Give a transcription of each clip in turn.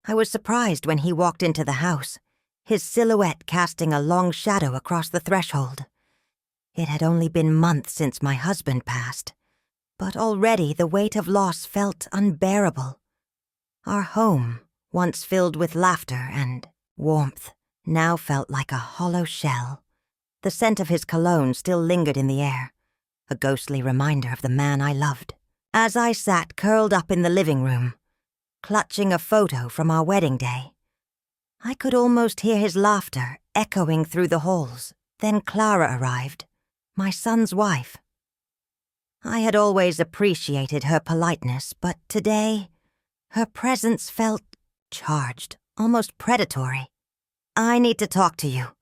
I was surprised when he walked into the house, his silhouette casting a long shadow across the threshold. It had only been months since my husband passed, but already the weight of loss felt unbearable. Our home, once filled with laughter and warmth, now felt like a hollow shell. The scent of his cologne still lingered in the air, a ghostly reminder of the man I loved. As I sat curled up in the living room, clutching a photo from our wedding day, I could almost hear his laughter echoing through the halls. Then Clara arrived, my son's wife. I had always appreciated her politeness, but today, her presence felt charged, almost predatory. "I need to talk to you,"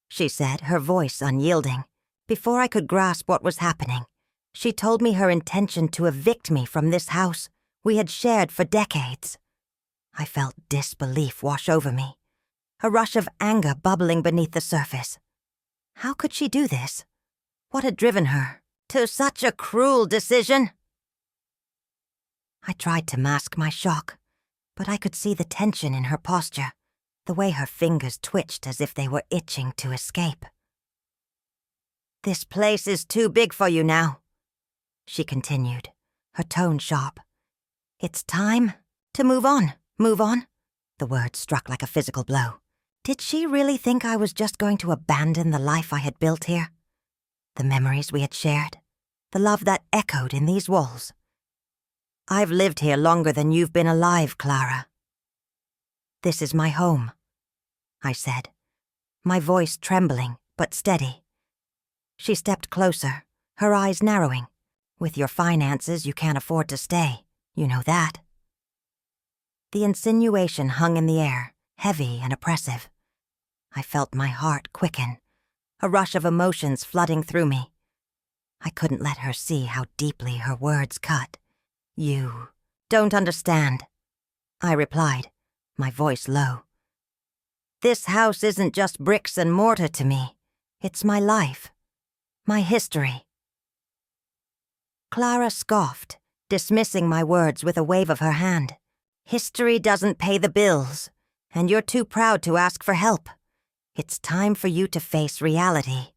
she said, her voice unyielding. Before I could grasp what was happening, she told me her intention to evict me from this house we had shared for decades. I felt disbelief wash over me, a rush of anger bubbling beneath the surface. How could she do this? What had driven her to such a cruel decision? I tried to mask my shock, but I could see the tension in her posture, the way her fingers twitched as if they were itching to escape. "This place is too big for you now," she continued, her tone sharp. "It's time to move on, move on." The word struck like a physical blow. Did she really think I was just going to abandon the life I had built here? The memories we had shared, the love that echoed in these walls. "I've lived here longer than you've been alive, Clara." "This is my home," I said, my voice trembling but steady. She stepped closer, her eyes narrowing. "With your finances, you can't afford to stay. You know that." The insinuation hung in the air, heavy and oppressive. I felt my heart quicken, a rush of emotions flooding through me. I couldn't let her see how deeply her words cut. "You don't understand," I replied, my voice low. "This house isn't just bricks and mortar to me. It's my life, my history." Clara scoffed, dismissing my words with a wave of her hand. "History doesn't pay the bills, and you're too proud to ask for help. It's time for you to face reality."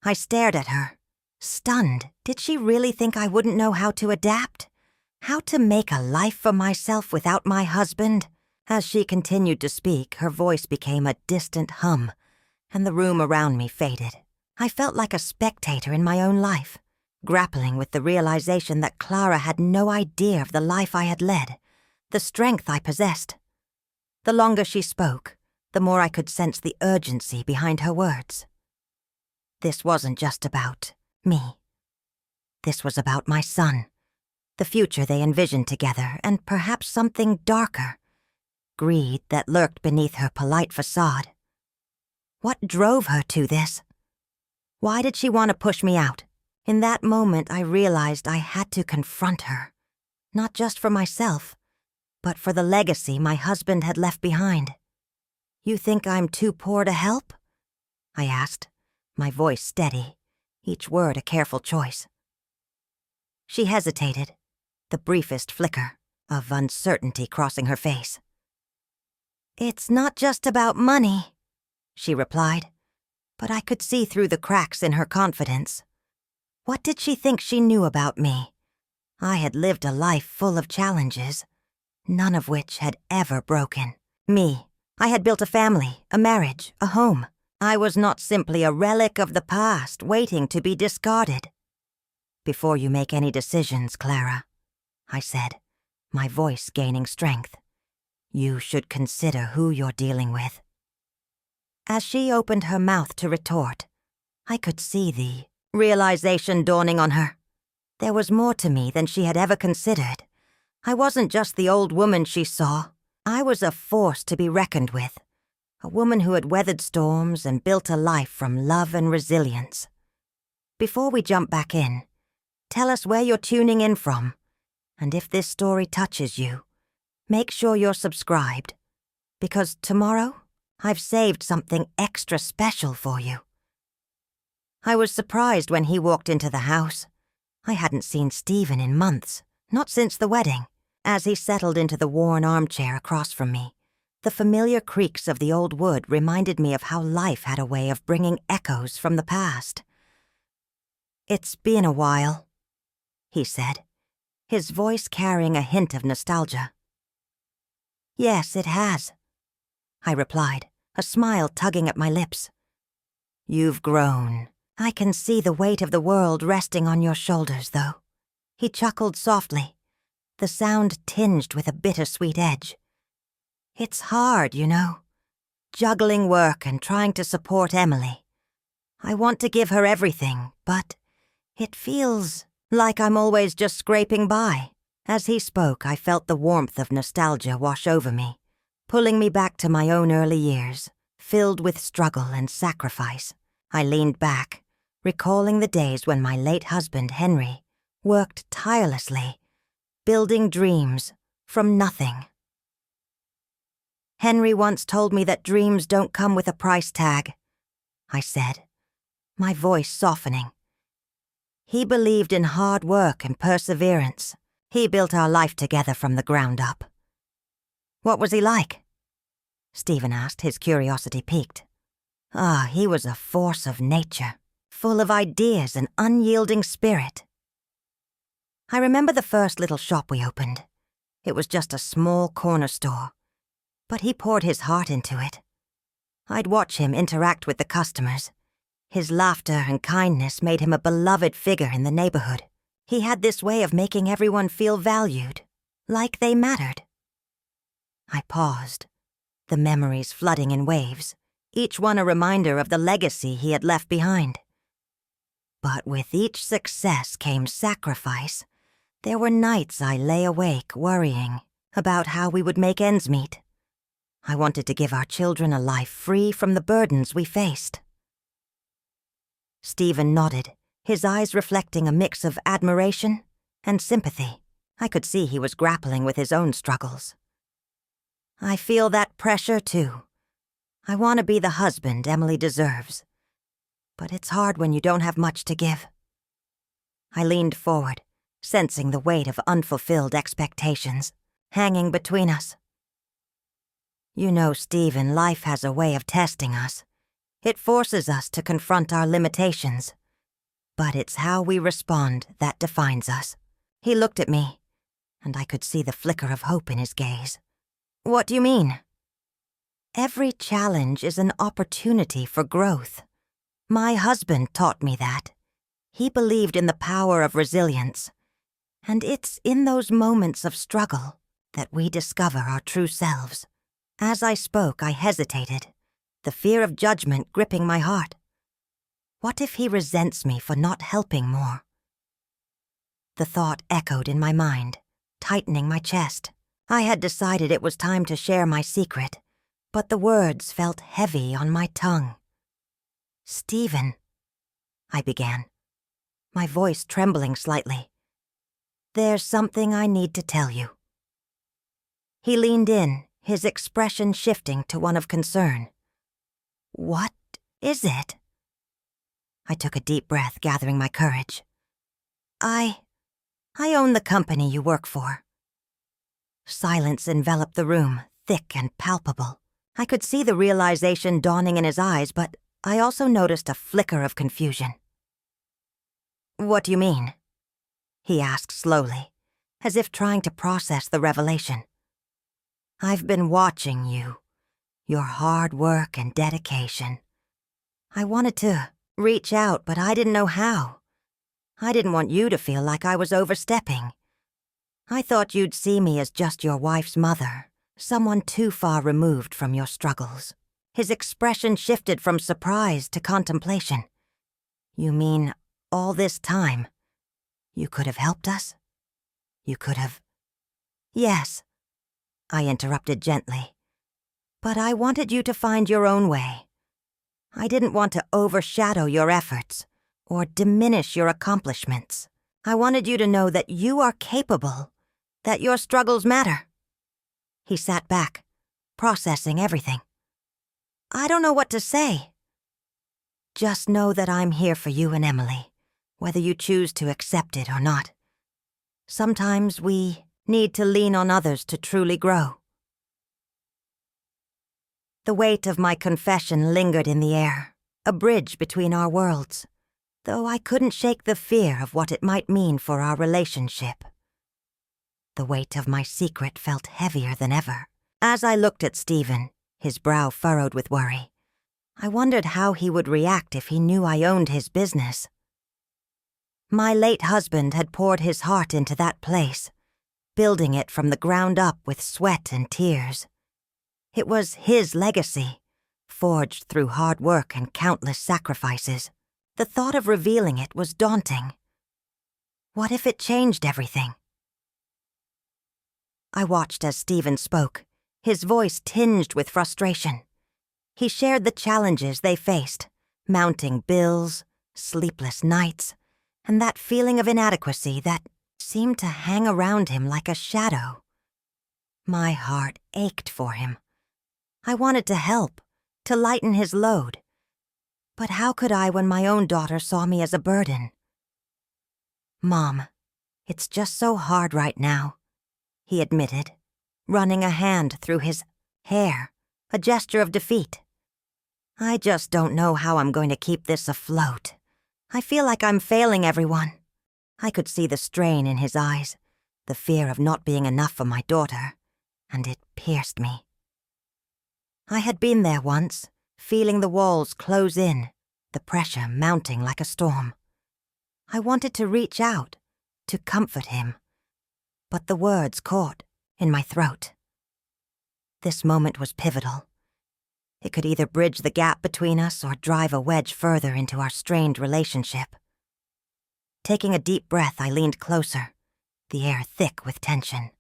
I stared at her, stunned. Did she really think I wouldn't know how to adapt? How to make a life for myself without my husband? As she continued to speak, her voice became a distant hum, and the room around me faded. I felt like a spectator in my own life, grappling with the realization that Clara had no idea of the life I had led, the strength I possessed. The longer she spoke, the more I could sense the urgency behind her words. This wasn't just about me. This was about my son, the future they envisioned together, and perhaps something darker, greed that lurked beneath her polite facade. What drove her to this? Why did she want to push me out? In that moment, I realized I had to confront her, not just for myself, but for the legacy my husband had left behind. "You think I'm too poor to help?" I asked, my voice steady, each word a careful choice. She hesitated, the briefest flicker of uncertainty crossing her face. "It's not just about money," she replied, but I could see through the cracks in her confidence. What did she think she knew about me? I had lived a life full of challenges, none of which had ever broken me. I had built a family, a marriage, a home. I was not simply a relic of the past waiting to be discarded. "Before you make any decisions, Clara," I said, my voice gaining strength, "you should consider who you're dealing with." As she opened her mouth to retort, I could see the realization dawning on her. There was more to me than she had ever considered. I wasn't just the old woman she saw. I was a force to be reckoned with, a woman who had weathered storms and built a life from love and resilience. Before we jump back in, tell us where you're tuning in from, and if this story touches you, make sure you're subscribed, because tomorrow, I've saved something extra special for you. I was surprised when he walked into the house. I hadn't seen Stephen in months, not since the wedding, As he settled into the worn armchair across from me, the familiar creaks of the old wood reminded me of how life had a way of bringing echoes from the past. "It's been a while," he said, his voice carrying a hint of nostalgia. "Yes, it has," I replied, a smile tugging at my lips. "You've grown. I can see the weight of the world resting on your shoulders, though." He chuckled softly, the sound tinged with a bittersweet edge. "It's hard, you know, juggling work and trying to support Emily. I want to give her everything, but it feels like I'm always just scraping by." As he spoke, I felt the warmth of nostalgia wash over me, pulling me back to my own early years, filled with struggle and sacrifice. I leaned back, recalling the days when my late husband, Henry, worked tirelessly, building dreams from nothing. "Henry once told me that dreams don't come with a price tag," I said, my voice softening. "He believed in hard work and perseverance. He built our life together from the ground up." "What was he like?" Stephen asked, his curiosity piqued. He was a force of nature, full of ideas and unyielding spirit." I remember the first little shop we opened. It was just a small corner store, but he poured his heart into it. I'd watch him interact with the customers. His laughter and kindness made him a beloved figure in the neighborhood. He had this way of making everyone feel valued, like they mattered. I paused, the memories flooding in waves, each one a reminder of the legacy he had left behind. But with each success came sacrifice. There were nights I lay awake worrying about how we would make ends meet. I wanted to give our children a life free from the burdens we faced. Stephen nodded, his eyes reflecting a mix of admiration and sympathy. I could see he was grappling with his own struggles. "I feel that pressure, too. I want to be the husband Emily deserves. But it's hard when you don't have much to give." I leaned forward, sensing the weight of unfulfilled expectations hanging between us. "You know, Stephen, life has a way of testing us. It forces us to confront our limitations. But it's how we respond that defines us." He looked at me, and I could see the flicker of hope in his gaze. "What do you mean?" "Every challenge is an opportunity for growth. My husband taught me that. He believed in the power of resilience. And it's in those moments of struggle that we discover our true selves." As I spoke, I hesitated, the fear of judgment gripping my heart. What if he resents me for not helping more? The thought echoed in my mind, tightening my chest. I had decided it was time to share my secret, but the words felt heavy on my tongue. "Stephen," I began, my voice trembling slightly. "There's something I need to tell you." He leaned in, his expression shifting to one of concern. "What is it?" I took a deep breath, gathering my courage. I own the company you work for." Silence enveloped the room, thick and palpable. I could see the realization dawning in his eyes, but I also noticed a flicker of confusion. "What do you mean?" he asked slowly, as if trying to process the revelation. "I've been watching you, your hard work and dedication. I wanted to reach out, but I didn't know how. I didn't want you to feel like I was overstepping. I thought you'd see me as just your wife's mother, someone too far removed from your struggles." His expression shifted from surprise to contemplation. "You mean all this time, you could have helped us? You could have—" "Yes," I interrupted gently. "But I wanted you to find your own way. I didn't want to overshadow your efforts or diminish your accomplishments. I wanted you to know that you are capable, that your struggles matter." He sat back, processing everything. "I don't know what to say." "Just know that I'm here for you and Emily, whether you choose to accept it or not. Sometimes we need to lean on others to truly grow. The weight of my confession lingered in the air, a bridge between our worlds, though I couldn't shake the fear of what it might mean for our relationship. The weight of my secret felt heavier than ever. As I looked at Stephen, his brow furrowed with worry, I wondered how he would react if he knew I owned his business. My late husband had poured his heart into that place, building it from the ground up with sweat and tears. It was his legacy, forged through hard work and countless sacrifices. The thought of revealing it was daunting. What if it changed everything? I watched as Stephen spoke, his voice tinged with frustration. He shared the challenges they faced, mounting bills, sleepless nights, and that feeling of inadequacy that seemed to hang around him like a shadow. My heart ached for him. I wanted to help, to lighten his load. But how could I when my own daughter saw me as a burden? "Mom, it's just so hard right now," he admitted, running a hand through his hair, a gesture of defeat. "I just don't know how I'm going to keep this afloat. I feel like I'm failing everyone." I could see the strain in his eyes, the fear of not being enough for my daughter, and it pierced me. I had been there once, feeling the walls close in, the pressure mounting like a storm. I wanted to reach out, to comfort him, but the words caught in my throat. This moment was pivotal. It could either bridge the gap between us or drive a wedge further into our strained relationship. Taking a deep breath, I leaned closer, the air thick with tension.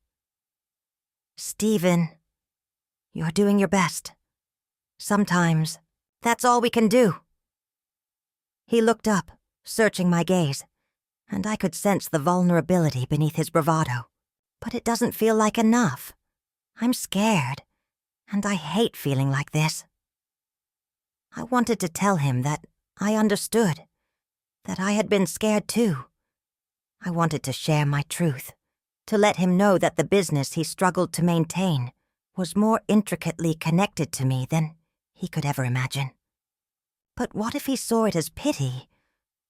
"Stephen, you're doing your best. Sometimes, that's all we can do." He looked up, searching my gaze, and I could sense the vulnerability beneath his bravado. "But it doesn't feel like enough. I'm scared, and I hate feeling like this." I wanted to tell him that I understood, that I had been scared too. I wanted to share my truth, to let him know that the business he struggled to maintain was more intricately connected to me than he could ever imagine. But what if he saw it as pity,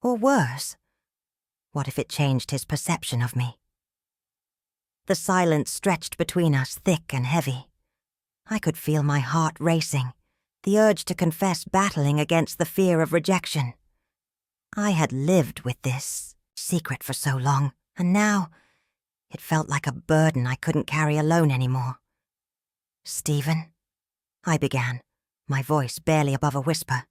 or worse? What if it changed his perception of me? The silence stretched between us thick and heavy. I could feel my heart racing, the urge to confess battling against the fear of rejection. I had lived with this secret for so long, and now it felt like a burden I couldn't carry alone anymore. "Stephen," I began, my voice barely above a whisper.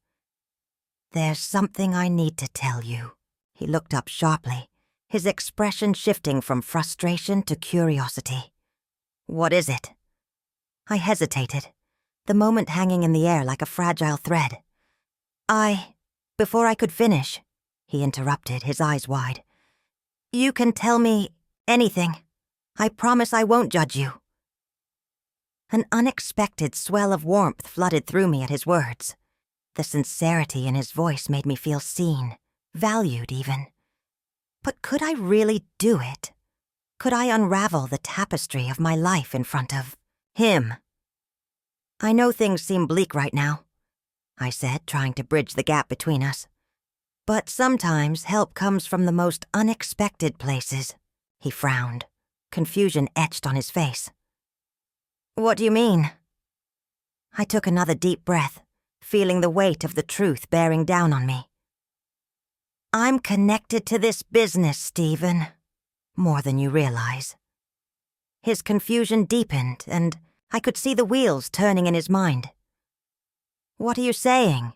"There's something I need to tell you." He looked up sharply, his expression shifting from frustration to curiosity. "What is it?" I hesitated, the moment hanging in the air like a fragile thread. Before I could finish, he interrupted, his eyes wide. "You can tell me anything. I promise I won't judge you." An unexpected swell of warmth flooded through me at his words. The sincerity in his voice made me feel seen, valued even. But could I really do it? Could I unravel the tapestry of my life in front of him? "I know things seem bleak right now," I said, trying to bridge the gap between us. "But sometimes help comes from the most unexpected places." He frowned, confusion etched on his face. "What do you mean?" I took another deep breath, feeling the weight of the truth bearing down on me. "I'm connected to this business, Stephen, more than you realize." His confusion deepened, and I could see the wheels turning in his mind. "What are you saying?"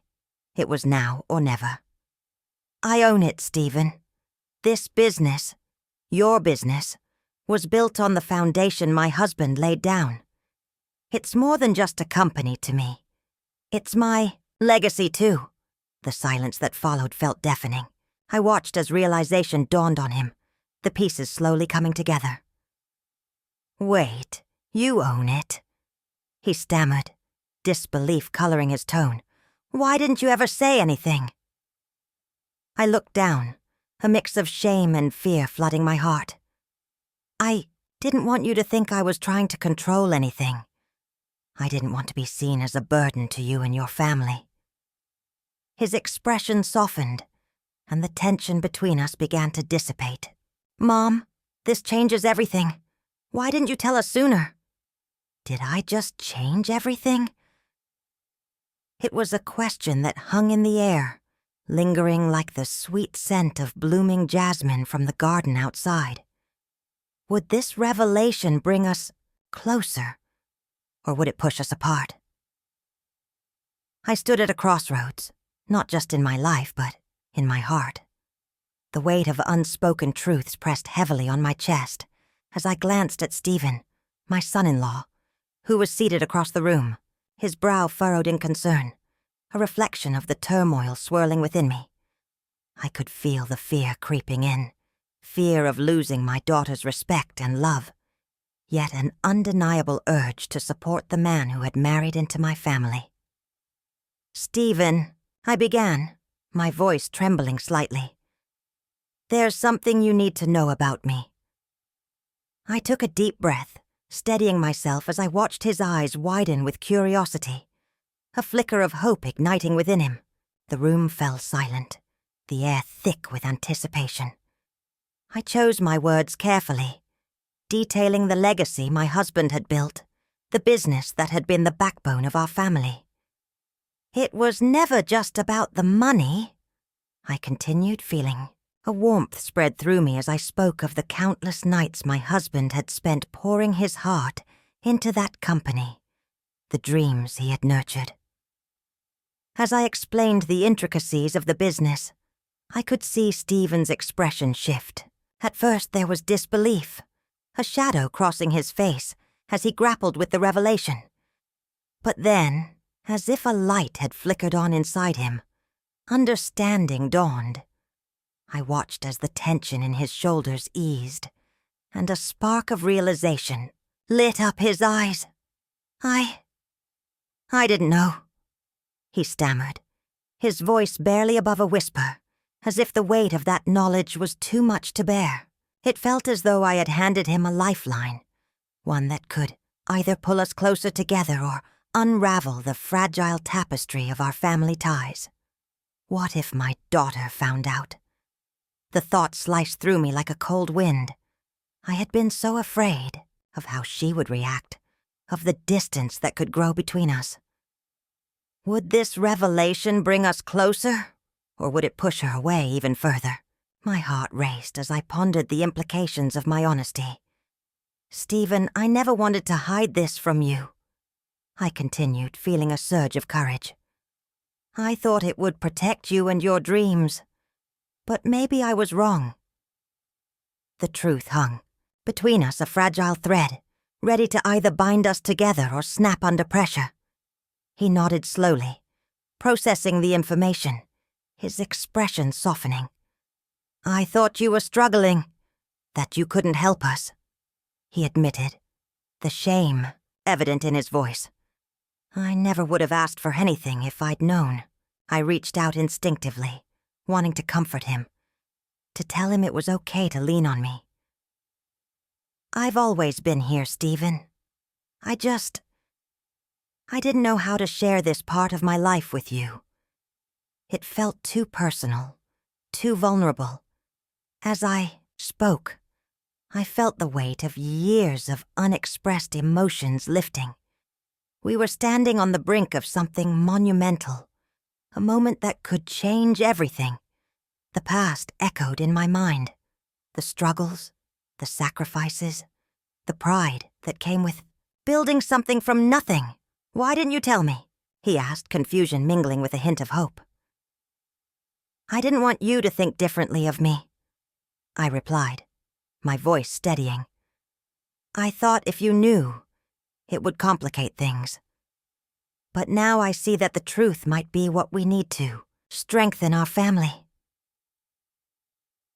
It was now or never. "I own it, Stephen. This business, your business, was built on the foundation my husband laid down. It's more than just a company to me. It's my legacy, too." The silence that followed felt deafening. I watched as realization dawned on him, the pieces slowly coming together. "Wait, you own it?" He stammered, disbelief coloring his tone. "Why didn't you ever say anything?" I looked down, a mix of shame and fear flooding my heart. didn't want you to think I was trying to control anything. I didn't want to be seen as a burden to you and your family." His expression softened, and the tension between us began to dissipate. "Mom, this changes everything. Why didn't you tell us sooner?" Did I just change everything? It was a question that hung in the air, lingering like the sweet scent of blooming jasmine from the garden outside. Would this revelation bring us closer, or would it push us apart? I stood at a crossroads, not just in my life, but in my heart. The weight of unspoken truths pressed heavily on my chest as I glanced at Stephen, my son-in-law, who was seated across the room, his brow furrowed in concern, a reflection of the turmoil swirling within me. I could feel the fear creeping in, fear of losing my daughter's respect and love, yet an undeniable urge to support the man who had married into my family. "Stephen," I began, my voice trembling slightly. "There's something you need to know about me." I took a deep breath, steadying myself as I watched his eyes widen with curiosity, a flicker of hope igniting within him. The room fell silent, the air thick with anticipation. I chose my words carefully, detailing the legacy my husband had built, the business that had been the backbone of our family. "It was never just about the money," I continued, feeling a warmth spread through me as I spoke of the countless nights my husband had spent pouring his heart into that company, the dreams he had nurtured. As I explained the intricacies of the business, I could see Stephen's expression shift. At first there was disbelief, a shadow crossing his face as he grappled with the revelation. But then, as if a light had flickered on inside him, understanding dawned. I watched as the tension in his shoulders eased, and a spark of realization lit up his eyes. I didn't know," he stammered, his voice barely above a whisper, as if the weight of that knowledge was too much to bear. It felt as though I had handed him a lifeline, one that could either pull us closer together or unravel the fragile tapestry of our family ties. What if my daughter found out? The thought sliced through me like a cold wind. I had been so afraid of how she would react, of the distance that could grow between us. Would this revelation bring us closer, or would it push her away even further? My heart raced as I pondered the implications of my honesty. "Stephen, I never wanted to hide this from you," I continued, feeling a surge of courage. "I thought it would protect you and your dreams. But maybe I was wrong." The truth hung between us, a fragile thread, ready to either bind us together or snap under pressure. He nodded slowly, processing the information, his expression softening. "I thought you were struggling, that you couldn't help us," he admitted, the shame evident in his voice. "I never would have asked for anything if I'd known." I reached out instinctively, wanting to comfort him, to tell him it was okay to lean on me. "I've always been here, Stephen. I didn't know how to share this part of my life with you. It felt too personal, too vulnerable. As I spoke, I felt the weight of years of unexpressed emotions lifting. We were standing on the brink of something monumental, a moment that could change everything. The past echoed in my mind, the struggles, the sacrifices, the pride that came with building something from nothing. "Why didn't you tell me?" he asked, confusion mingling with a hint of hope. "I didn't want you to think differently of me," I replied, my voice steadying. "I thought if you knew, it would complicate things. But now I see that the truth might be what we need to strengthen our family."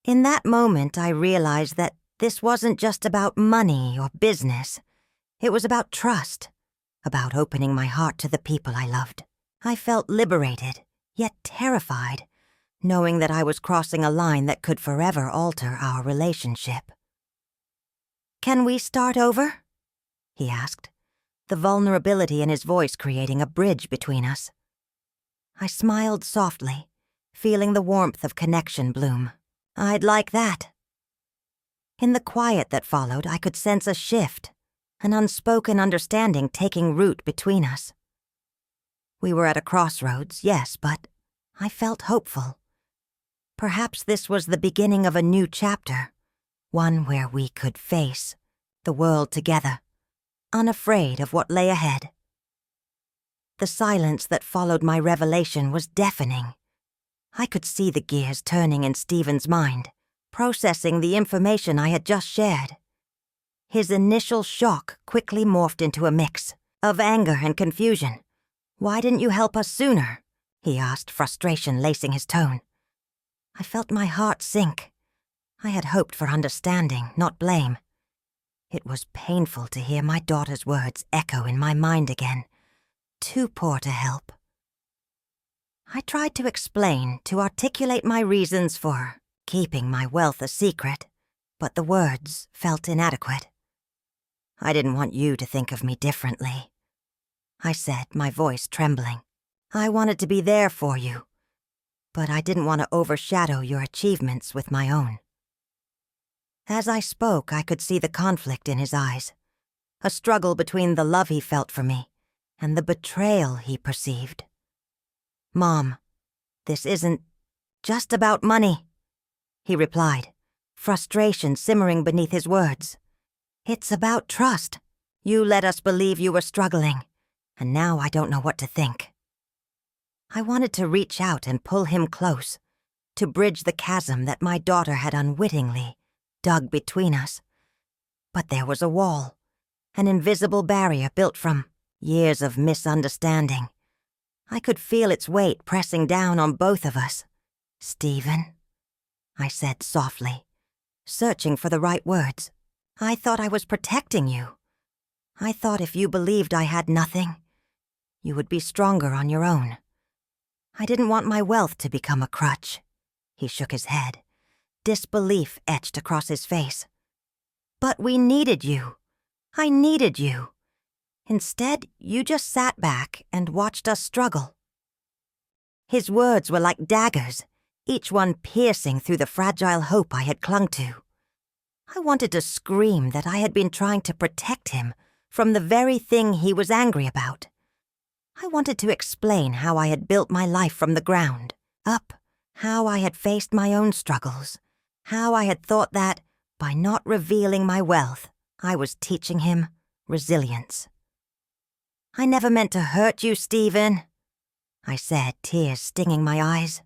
In that moment, I realized that this wasn't just about money or business. It was about trust, about opening my heart to the people I loved. I felt liberated, yet terrified, knowing that I was crossing a line that could forever alter our relationship. Can we start over? He asked, the vulnerability in his voice creating a bridge between us. I smiled softly, feeling the warmth of connection bloom. I'd like that. In the quiet that followed, I could sense a shift, an unspoken understanding taking root between us. We were at a crossroads, yes, but I felt hopeful. Perhaps this was the beginning of a new chapter, one where we could face the world together, unafraid of what lay ahead. The silence that followed my revelation was deafening. I could see the gears turning in Stephen's mind, processing the information I had just shared. His initial shock quickly morphed into a mix of anger and confusion. "Why didn't you help us sooner?" he asked, frustration lacing his tone. I felt my heart sink. I had hoped for understanding, not blame. It was painful to hear my daughter's words echo in my mind again. Too poor to help. I tried to explain, to articulate my reasons for keeping my wealth a secret, but the words felt inadequate. "I didn't want you to think of me differently," I said, my voice trembling. "I wanted to be there for you, but I didn't want to overshadow your achievements with my own." As I spoke, I could see the conflict in his eyes, a struggle between the love he felt for me and the betrayal he perceived. "Mom, this isn't just about money," he replied, frustration simmering beneath his words. "It's about trust. You let us believe you were struggling, and now I don't know what to think." I wanted to reach out and pull him close, to bridge the chasm that my daughter had unwittingly dug between us. But there was a wall, an invisible barrier built from years of misunderstanding. I could feel its weight pressing down on both of us. "Stephen," I said softly, searching for the right words. "I thought I was protecting you. I thought if you believed I had nothing, you would be stronger on your own. I didn't want my wealth to become a crutch." He shook his head, disbelief etched across his face. "But we needed you. I needed you. Instead, you just sat back and watched us struggle." His words were like daggers, each one piercing through the fragile hope I had clung to. I wanted to scream that I had been trying to protect him from the very thing he was angry about. I wanted to explain how I had built my life from the ground up, how I had faced my own struggles, how I had thought that, by not revealing my wealth, I was teaching him resilience. "I never meant to hurt you, Stephen," I said, tears stinging my eyes.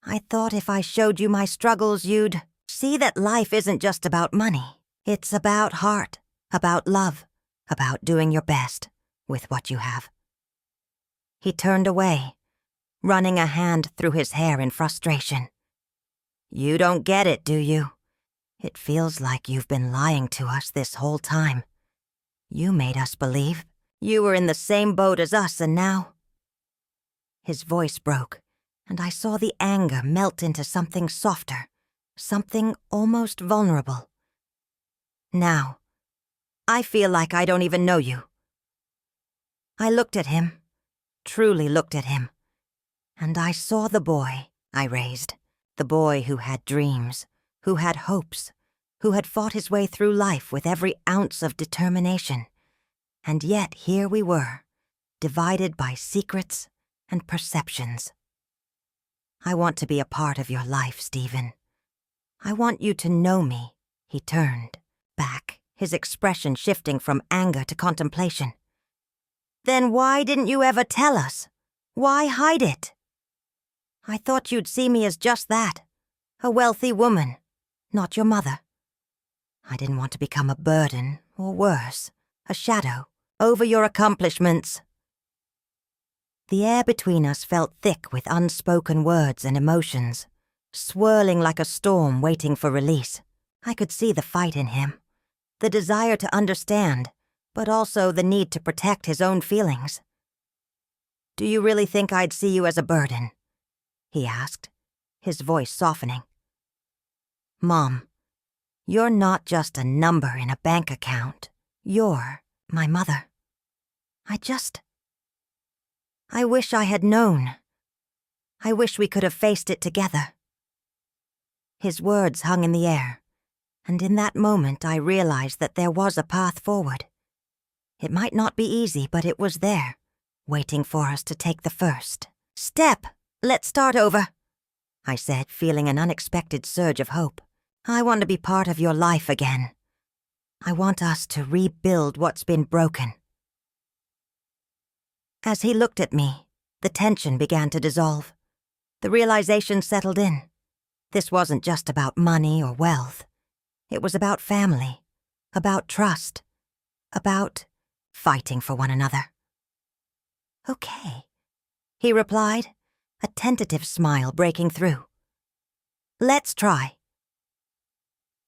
"I thought if I showed you my struggles, you'd see that life isn't just about money. It's about heart, about love, about doing your best with what you have." He turned away, running a hand through his hair in frustration. "You don't get it, do you? It feels like you've been lying to us this whole time. You made us believe you were in the same boat as us, and now—" His voice broke, and I saw the anger melt into something softer, something almost vulnerable. "Now, I feel like I don't even know you." I looked at him, truly looked at him, and I saw the boy I raised, the boy who had dreams, who had hopes, who had fought his way through life with every ounce of determination. And yet here we were, divided by secrets and perceptions. "I want to be a part of your life, Stephen. I want you to know me." He turned back, his expression shifting from anger to contemplation. "Then why didn't you ever tell us? Why hide it?" "I thought you'd see me as just that, a wealthy woman, not your mother. I didn't want to become a burden, or worse, a shadow, over your accomplishments." The air between us felt thick with unspoken words and emotions, swirling like a storm waiting for release. I could see the fight in him, the desire to understand, but also the need to protect his own feelings. "Do you really think I'd see you as a burden?" he asked, his voice softening. "Mom, You're not just a number in a bank account. You're my mother. I wish I had known. I wish we could have faced it together." His words hung in the air, and in that moment I realized that there was a path forward. It might not be easy, but it was there, waiting for us to take the first step. "Let's start over," I said, feeling an unexpected surge of hope. "I want to be part of your life again. I want us to rebuild what's been broken." As he looked at me, the tension began to dissolve. The realization settled in. This wasn't just about money or wealth. It was about family, about trust, about fighting for one another. "Okay," he replied, a tentative smile breaking through. "Let's try."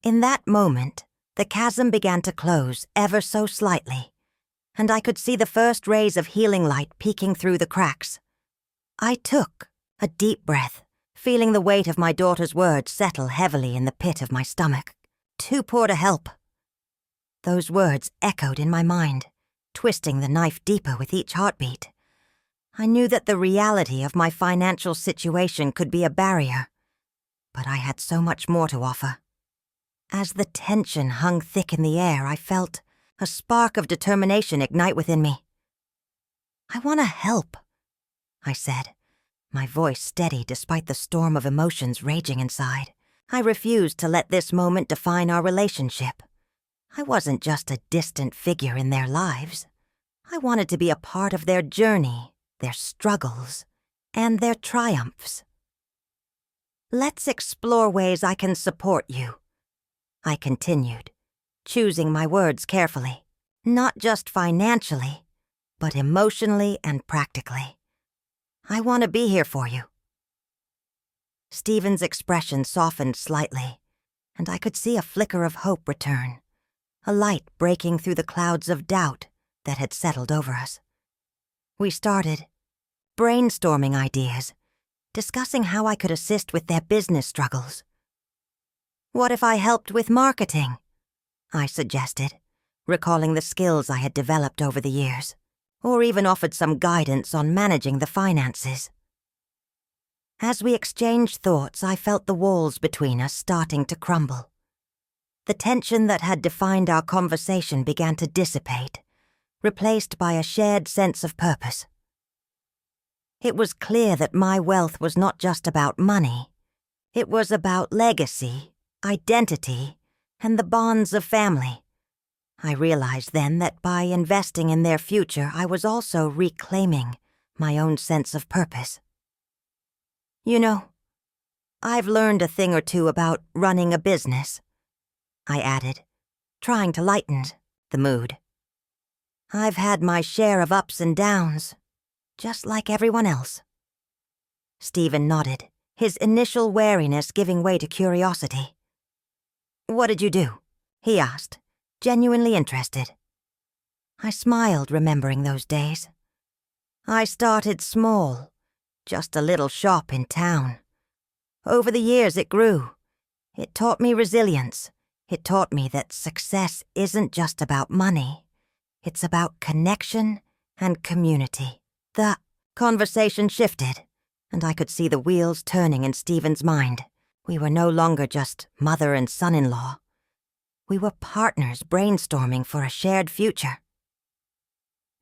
In that moment, the chasm began to close ever so slightly, and I could see the first rays of healing light peeking through the cracks. I took a deep breath, feeling the weight of my daughter's words settle heavily in the pit of my stomach. "Too poor to help." Those words echoed in my mind, twisting the knife deeper with each heartbeat. I knew that the reality of my financial situation could be a barrier, but I had so much more to offer. As the tension hung thick in the air, I felt a spark of determination ignite within me. "I want to help," I said, my voice steady despite the storm of emotions raging inside. I refused to let this moment define our relationship. I wasn't just a distant figure in their lives. I wanted to be a part of their journey, their struggles, and their triumphs. "Let's explore ways I can support you," I continued, choosing my words carefully. "Not just financially, but emotionally and practically. I want to be here for you." Stephen's expression softened slightly, and I could see a flicker of hope return, a light breaking through the clouds of doubt that had settled over us. We started brainstorming ideas, discussing how I could assist with their business struggles. "What if I helped with marketing?" I suggested, recalling the skills I had developed over the years, or even offered some guidance on managing the finances. As we exchanged thoughts, I felt the walls between us starting to crumble. The tension that had defined our conversation began to dissipate, replaced by a shared sense of purpose. It was clear that my wealth was not just about money. It was about legacy, identity, and the bonds of family. I realized then that by investing in their future, I was also reclaiming my own sense of purpose. "You know, I've learned a thing or two about running a business," I added, trying to lighten the mood. "I've had my share of ups and downs, just like everyone else." Stephen nodded, his initial wariness giving way to curiosity. "What did you do?" he asked, genuinely interested. I smiled, remembering those days. "I started small, just a little shop in town. Over the years it grew. It taught me resilience. It taught me that success isn't just about money. It's about connection and community." The conversation shifted, and I could see the wheels turning in Stephen's mind. We were no longer just mother and son-in-law. We were partners brainstorming for a shared future.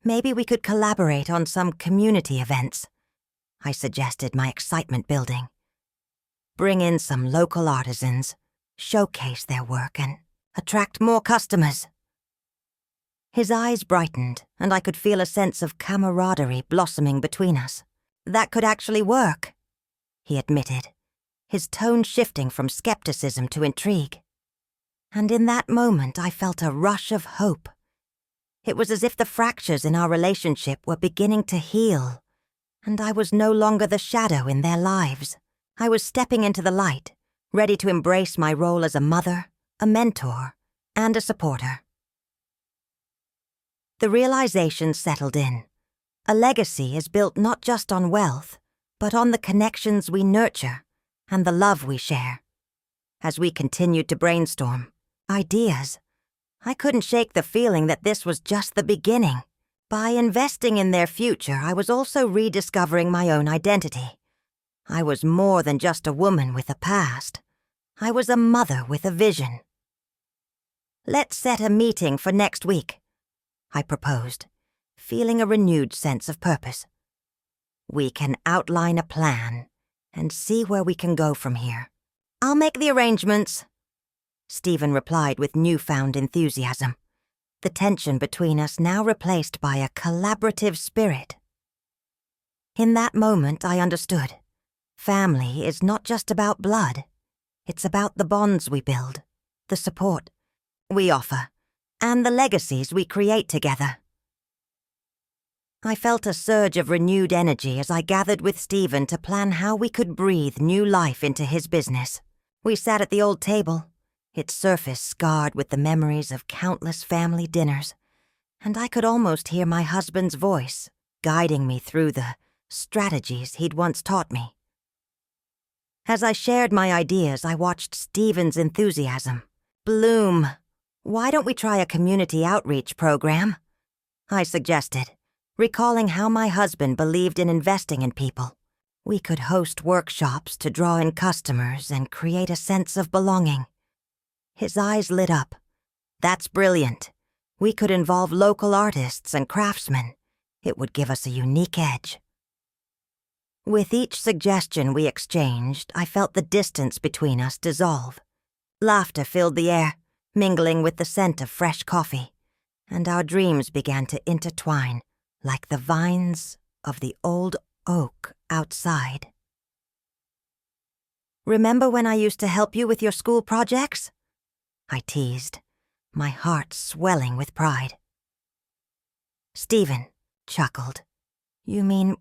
"Maybe we could collaborate on some community events," I suggested, my excitement building. "Bring in some local artisans, showcase their work, and attract more customers." His eyes brightened, and I could feel a sense of camaraderie blossoming between us. "That could actually work," he admitted, his tone shifting from skepticism to intrigue. And in that moment I felt a rush of hope. It was as if the fractures in our relationship were beginning to heal, and I was no longer the shadow in their lives. I was stepping into the light, ready to embrace my role as a mother, a mentor, and a supporter. The realization settled in. A legacy is built not just on wealth, but on the connections we nurture and the love we share. As we continued to brainstorm, ideas. I couldn't shake the feeling that this was just the beginning. By investing in their future, I was also rediscovering my own identity. I was more than just a woman with a past. I was a mother with a vision. "Let's set a meeting for next week," I proposed, feeling a renewed sense of purpose. "We can outline a plan and see where we can go from here." "I'll make the arrangements," Stephen replied with newfound enthusiasm, the tension between us now replaced by a collaborative spirit. In that moment, I understood. Family is not just about blood. It's about the bonds we build, the support we offer, and the legacies we create together. I felt a surge of renewed energy as I gathered with Stephen to plan how we could breathe new life into his business. We sat at the old table, its surface scarred with the memories of countless family dinners, and I could almost hear my husband's voice guiding me through the strategies he'd once taught me. As I shared my ideas, I watched Stephen's enthusiasm bloom. "Why don't we try a community outreach program?" I suggested, recalling how my husband believed in investing in people. We could host workshops to draw in customers and create a sense of belonging. His eyes lit up. "That's brilliant. We could involve local artists and craftsmen. It would give us a unique edge." With each suggestion we exchanged, I felt the distance between us dissolve. Laughter filled the air, mingling with the scent of fresh coffee, and our dreams began to intertwine like the vines of the old oak outside. "Remember when I used to help you with your school projects?" I teased, my heart swelling with pride. Stephen chuckled. "You mean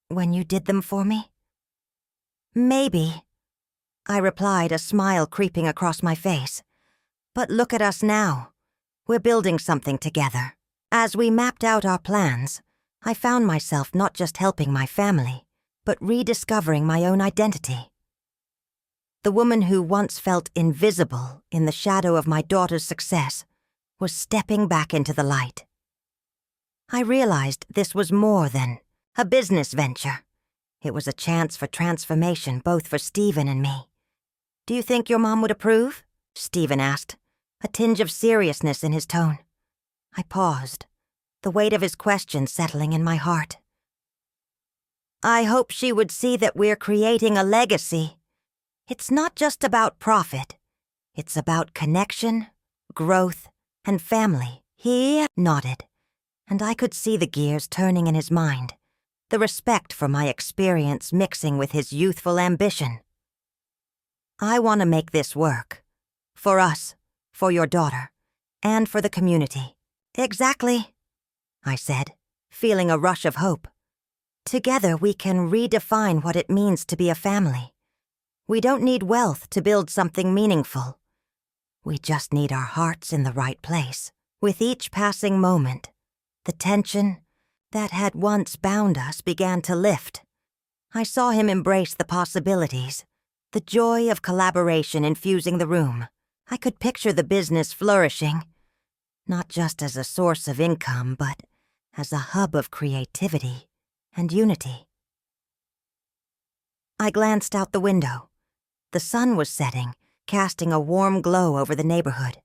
when you did them for me?" "Maybe," I replied, a smile creeping across my face. "But look at us now. We're building something together." As we mapped out our plans, I found myself not just helping my family, but rediscovering my own identity. The woman who once felt invisible in the shadow of my daughter's success was stepping back into the light. I realized this was more than a business venture. It was a chance for transformation both for Stephen and me. "Do you think your mom would approve?" Stephen asked, a tinge of seriousness in his tone. I paused, the weight of his question settling in my heart. "I hope she would see that we're creating a legacy. It's not just about profit. It's about connection, growth, and family." He nodded, and I could see the gears turning in his mind, the respect for my experience mixing with his youthful ambition. "I want to make this work. For us, for your daughter, and for the community." "Exactly," I said, feeling a rush of hope. "Together we can redefine what it means to be a family. We don't need wealth to build something meaningful. We just need our hearts in the right place." With each passing moment, the tension that had once bound us began to lift. I saw him embrace the possibilities, the joy of collaboration infusing the room. I could picture the business flourishing, not just as a source of income, but as a hub of creativity and unity. I glanced out the window. The sun was setting, casting a warm glow over the neighborhood,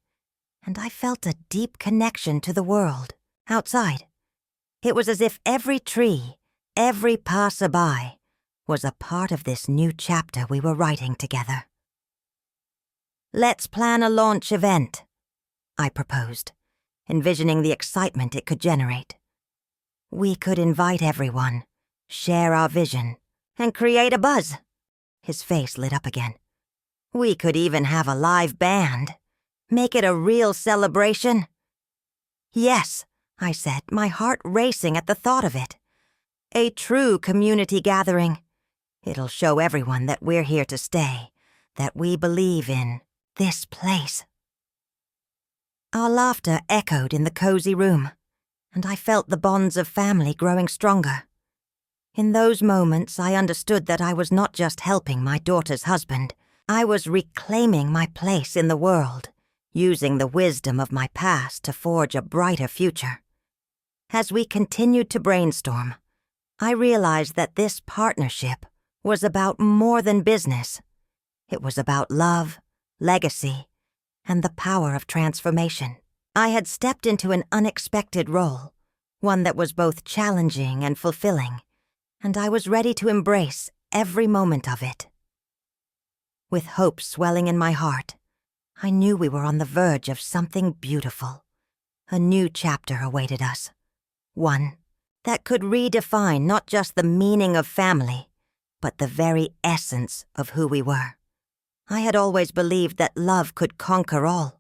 and I felt a deep connection to the world outside. It was as if every tree, every passerby, was a part of this new chapter we were writing together. "Let's plan a launch event," I proposed, envisioning the excitement it could generate. We could invite everyone, share our vision, and create a buzz. His face lit up again. "We could even have a live band. Make it a real celebration." "Yes," I said, my heart racing at the thought of it. "A true community gathering. It'll show everyone that we're here to stay, that we believe in this place." Our laughter echoed in the cozy room, and I felt the bonds of family growing stronger. In those moments, I understood that I was not just helping my daughter's husband. I was reclaiming my place in the world, using the wisdom of my past to forge a brighter future. As we continued to brainstorm, I realized that this partnership was about more than business. It was about love, legacy, and the power of transformation. I had stepped into an unexpected role, one that was both challenging and fulfilling, and I was ready to embrace every moment of it. With hope swelling in my heart, I knew we were on the verge of something beautiful. A new chapter awaited us, one that could redefine not just the meaning of family, but the very essence of who we were. I had always believed that love could conquer all,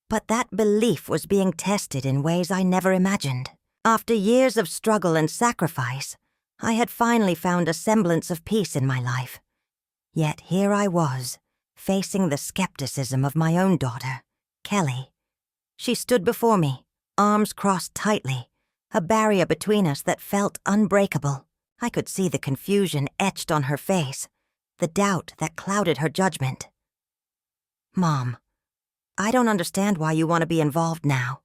but that belief was being tested in ways I never imagined. After years of struggle and sacrifice, I had finally found a semblance of peace in my life. Yet here I was, facing the skepticism of my own daughter, Kelly. She stood before me, arms crossed tightly, a barrier between us that felt unbreakable. I could see the confusion etched on her face, the doubt that clouded her judgment. "Mom, I don't understand why you want to be involved now,"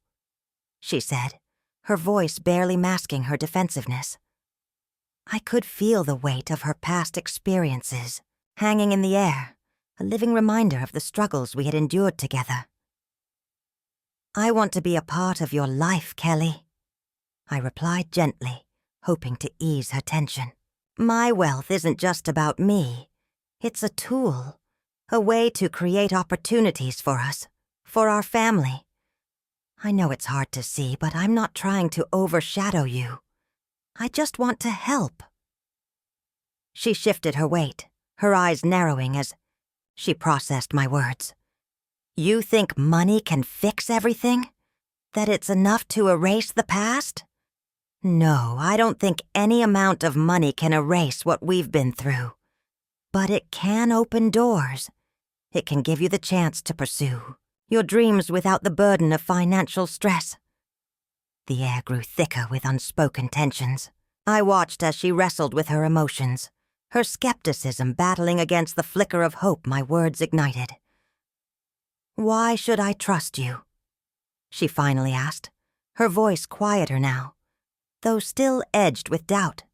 she said, her voice barely masking her defensiveness. I could feel the weight of her past experiences hanging in the air, a living reminder of the struggles we had endured together. "I want to be a part of your life, Kelly," I replied gently, hoping to ease her tension. "My wealth isn't just about me. It's a tool, a way to create opportunities for us, for our family. I know it's hard to see, but I'm not trying to overshadow you. I just want to help." She shifted her weight, her eyes narrowing as she processed my words. "You think money can fix everything? That it's enough to erase the past? No, I don't think any amount of money can erase what we've been through. But it can open doors. It can give you the chance to pursue your dreams without the burden of financial stress." The air grew thicker with unspoken tensions. I watched as she wrestled with her emotions, her skepticism battling against the flicker of hope my words ignited. "Why should I trust you?" she finally asked, her voice quieter now, though still edged with doubt.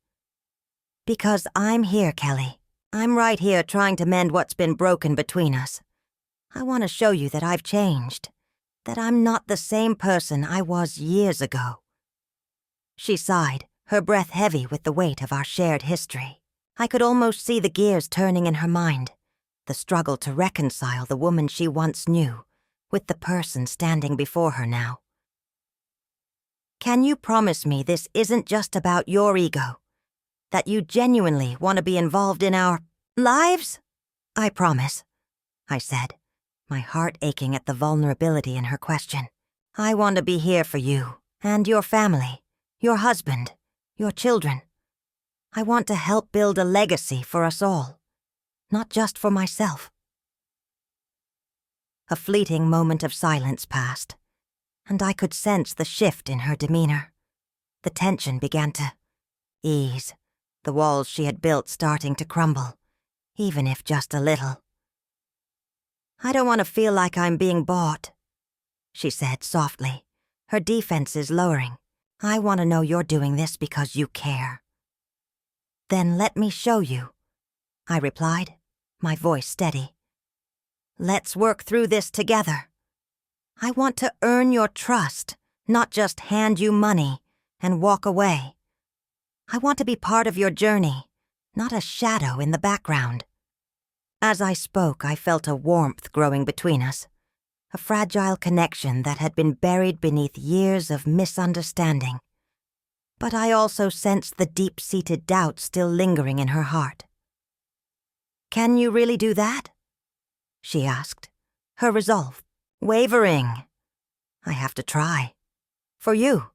"Because I'm here, Kelly. I'm right here trying to mend what's been broken between us. I want to show you that I've changed, that I'm not the same person I was years ago." She sighed, her breath heavy with the weight of our shared history. I could almost see the gears turning in her mind, the struggle to reconcile the woman she once knew with the person standing before her now. "Can you promise me this isn't just about your ego? That you genuinely want to be involved in our lives?" "I promise," I said, my heart aching at the vulnerability in her question. "I want to be here for you and your family, your husband, your children. I want to help build a legacy for us all, not just for myself." A fleeting moment of silence passed, and I could sense the shift in her demeanor. The tension began to ease, the walls she had built starting to crumble, even if just a little. "I don't want to feel like I'm being bought," she said softly, her defenses lowering. "I want to know you're doing this because you care." "Then let me show you," I replied, my voice steady. "Let's work through this together. I want to earn your trust, not just hand you money and walk away. I want to be part of your journey, not a shadow in the background." As I spoke, I felt a warmth growing between us, a fragile connection that had been buried beneath years of misunderstanding. But I also sensed the deep-seated doubt still lingering in her heart. "Can you really do that?" she asked, her resolve wavering. "I have to try. For you.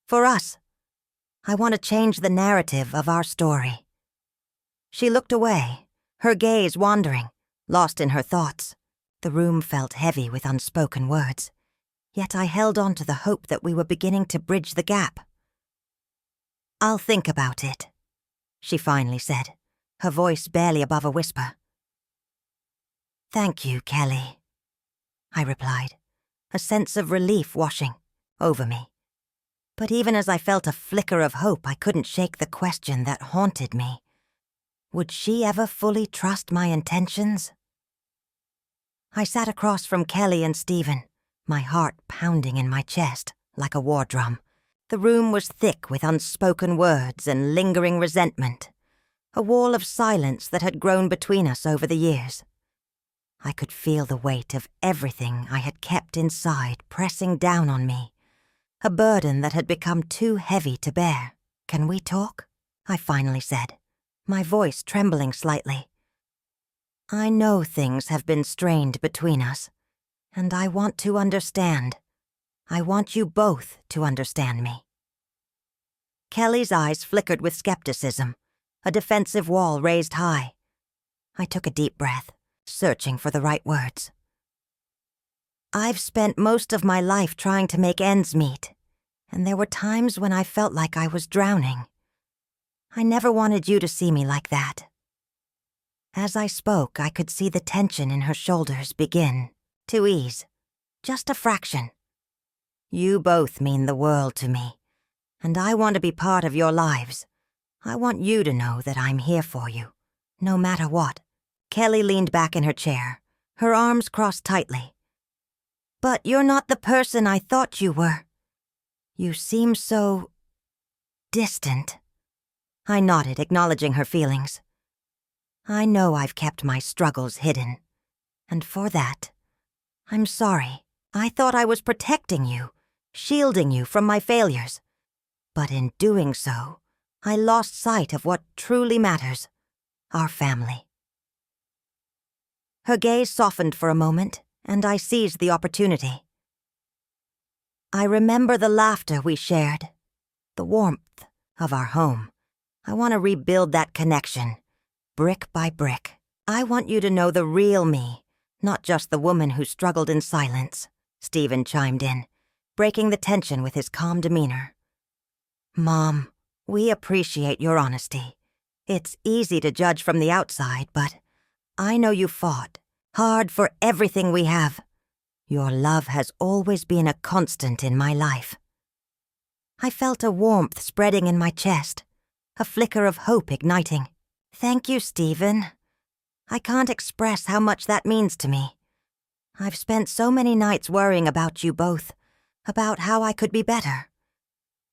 For us. I want to change the narrative of our story." She looked away, her gaze wandering, lost in her thoughts. The room felt heavy with unspoken words, yet I held on to the hope that we were beginning to bridge the gap. "I'll think about it," she finally said, her voice barely above a whisper. "Thank you, Kelly," I replied, a sense of relief washing over me. But even as I felt a flicker of hope, I couldn't shake the question that haunted me. Would she ever fully trust my intentions? I sat across from Kelly and Stephen, my heart pounding in my chest like a war drum. The room was thick with unspoken words and lingering resentment, a wall of silence that had grown between us over the years. I could feel the weight of everything I had kept inside pressing down on me, a burden that had become too heavy to bear. "Can we talk?" I finally said, my voice trembling slightly. "I know things have been strained between us, and I want to understand. I want you both to understand me." Kelly's eyes flickered with skepticism, a defensive wall raised high. I took a deep breath, searching for the right words. "I've spent most of my life trying to make ends meet, and there were times when I felt like I was drowning. I never wanted you to see me like that." As I spoke, I could see the tension in her shoulders begin to ease, just a fraction. "You both mean the world to me, and I want to be part of your lives. I want you to know that I'm here for you, no matter what." Kelly leaned back in her chair, her arms crossed tightly. "But you're not the person I thought you were. You seem so distant." I nodded, acknowledging her feelings. "I know I've kept my struggles hidden, and for that, I'm sorry. I thought I was protecting you, shielding you from my failures. But in doing so, I lost sight of what truly matters, our family." Her gaze softened for a moment, and I seized the opportunity. "I remember the laughter we shared, the warmth of our home. I want to rebuild that connection, brick by brick. I want you to know the real me, not just the woman who struggled in silence," Stephen chimed in, breaking the tension with his calm demeanor. "Mom, we appreciate your honesty. It's easy to judge from the outside, but I know you fought hard for everything we have. Your love has always been a constant in my life." I felt a warmth spreading in my chest, a flicker of hope igniting. "Thank you, Stephen. I can't express how much that means to me. I've spent so many nights worrying about you both, about how I could be better.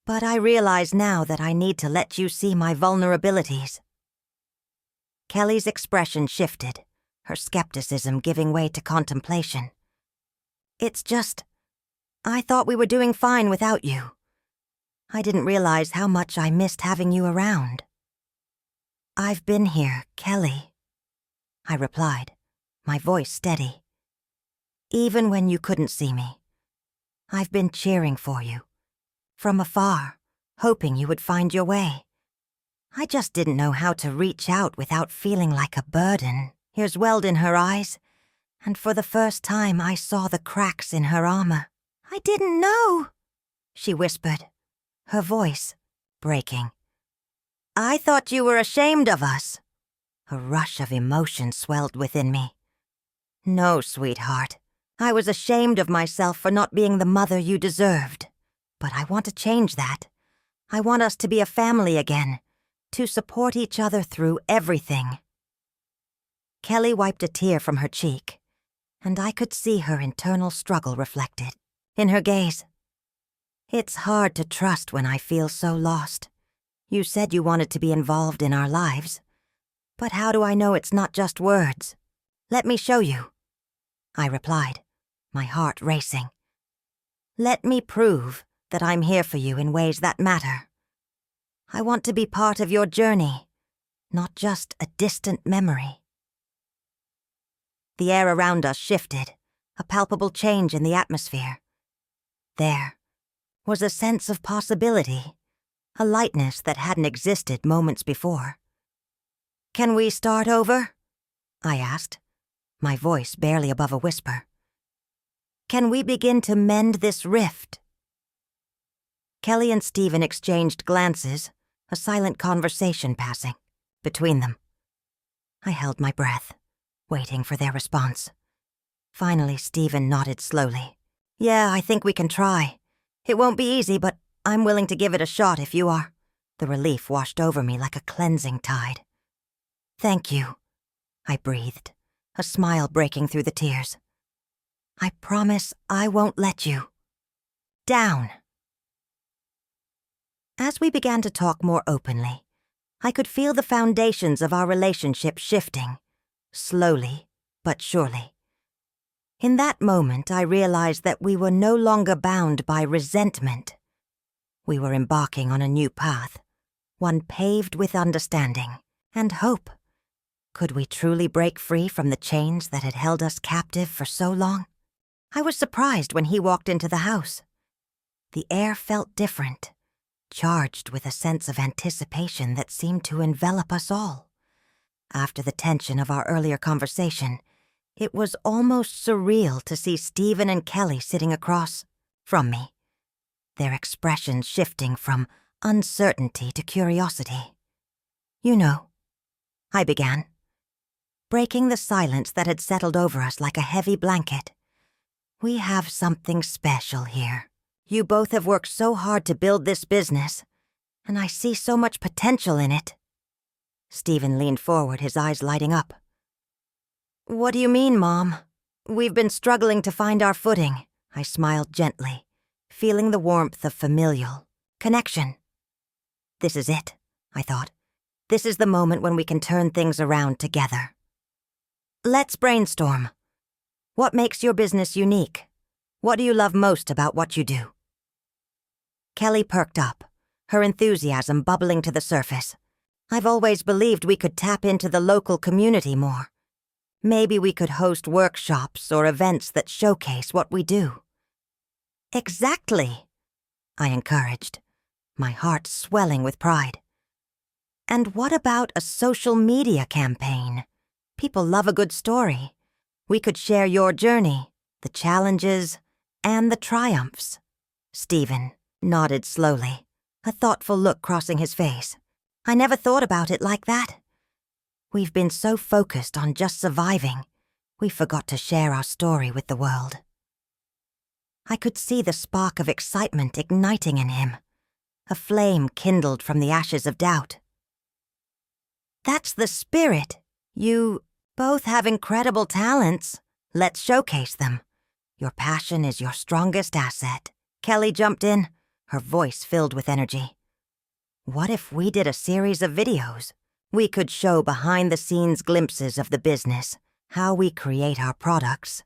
But I realize now that I need to let you see my vulnerabilities." Kelly's expression shifted, her skepticism giving way to contemplation. "It's just, I thought we were doing fine without you. I didn't realize how much I missed having you around." "I've been here, Kelly," I replied, my voice steady. "Even when you couldn't see me, I've been cheering for you, from afar, hoping you would find your way. I just didn't know how to reach out without feeling like a burden." Tears welled in her eyes, and for the first time I saw the cracks in her armor. "I didn't know," she whispered, her voice breaking. "I thought you were ashamed of us." A rush of emotion swelled within me. "No, sweetheart. I was ashamed of myself for not being the mother you deserved. But I want to change that. I want us to be a family again, to support each other through everything." Kelly wiped a tear from her cheek, and I could see her internal struggle reflected in her gaze. "It's hard to trust when I feel so lost. You said you wanted to be involved in our lives. But how do I know it's not just words? Let me show you," I replied, my heart racing. "Let me prove that I'm here for you in ways that matter. I want to be part of your journey, not just a distant memory." The air around us shifted, a palpable change in the atmosphere. There was a sense of possibility, a lightness that hadn't existed moments before. "Can we start over?" I asked, my voice barely above a whisper. "Can we begin to mend this rift?" Kelly and Stephen exchanged glances, a silent conversation passing between them. I held my breath, waiting for their response. Finally, Stephen nodded slowly. Yeah, I think we can try. It won't be easy, but I'm willing to give it a shot if you are. The relief washed over me like a cleansing tide. Thank you, I breathed, a smile breaking through the tears. I promise I won't let you down. As we began to talk more openly, I could feel the foundations of our relationship shifting, slowly but surely. In that moment, I realized that we were no longer bound by resentment. We were embarking on a new path, one paved with understanding and hope. Could we truly break free from the chains that had held us captive for so long? I was surprised when he walked into the house. The air felt different, charged with a sense of anticipation that seemed to envelop us all. After the tension of our earlier conversation, it was almost surreal to see Stephen and Kelly sitting across from me, their expressions shifting from uncertainty to curiosity. You know, I began, breaking the silence that had settled over us like a heavy blanket. We have something special here. You both have worked so hard to build this business, and I see so much potential in it. Stephen leaned forward, his eyes lighting up. What do you mean, Mom? We've been struggling to find our footing. I smiled gently, feeling the warmth of familial connection. This is it, I thought. This is the moment when we can turn things around together. Let's brainstorm. What makes your business unique? What do you love most about what you do? Kelly perked up, her enthusiasm bubbling to the surface. I've always believed we could tap into the local community more. Maybe we could host workshops or events that showcase what we do. Exactly, I encouraged, my heart swelling with pride. And what about a social media campaign? People love a good story. We could share your journey, the challenges, and the triumphs. Stephen nodded slowly, a thoughtful look crossing his face. I never thought about it like that. We've been so focused on just surviving, we forgot to share our story with the world. I could see the spark of excitement igniting in him, a flame kindled from the ashes of doubt. That's the spirit. You both have incredible talents. Let's showcase them. Your passion is your strongest asset. Kelly jumped in, her voice filled with energy. What if we did a series of videos? We could show behind-the-scenes glimpses of the business, how we create our products,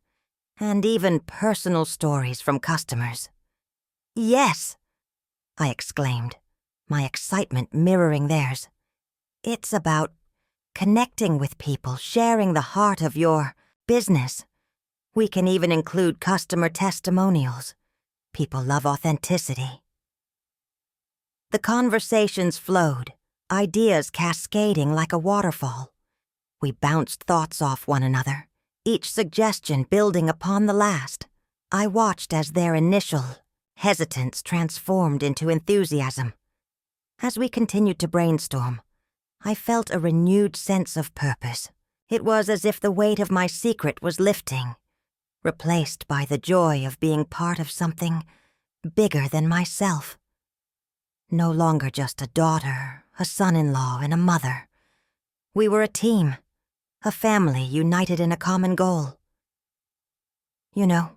and even personal stories from customers. Yes, I exclaimed, my excitement mirroring theirs. It's about connecting with people, sharing the heart of your business. We can even include customer testimonials. People love authenticity. The conversations flowed, ideas cascading like a waterfall. We bounced thoughts off one another, each suggestion building upon the last. I watched as their initial hesitance transformed into enthusiasm. As we continued to brainstorm, I felt a renewed sense of purpose. It was as if the weight of my secret was lifting, replaced by the joy of being part of something bigger than myself. No longer just a daughter, a son-in-law, and a mother. We were a team, a family united in a common goal. You know,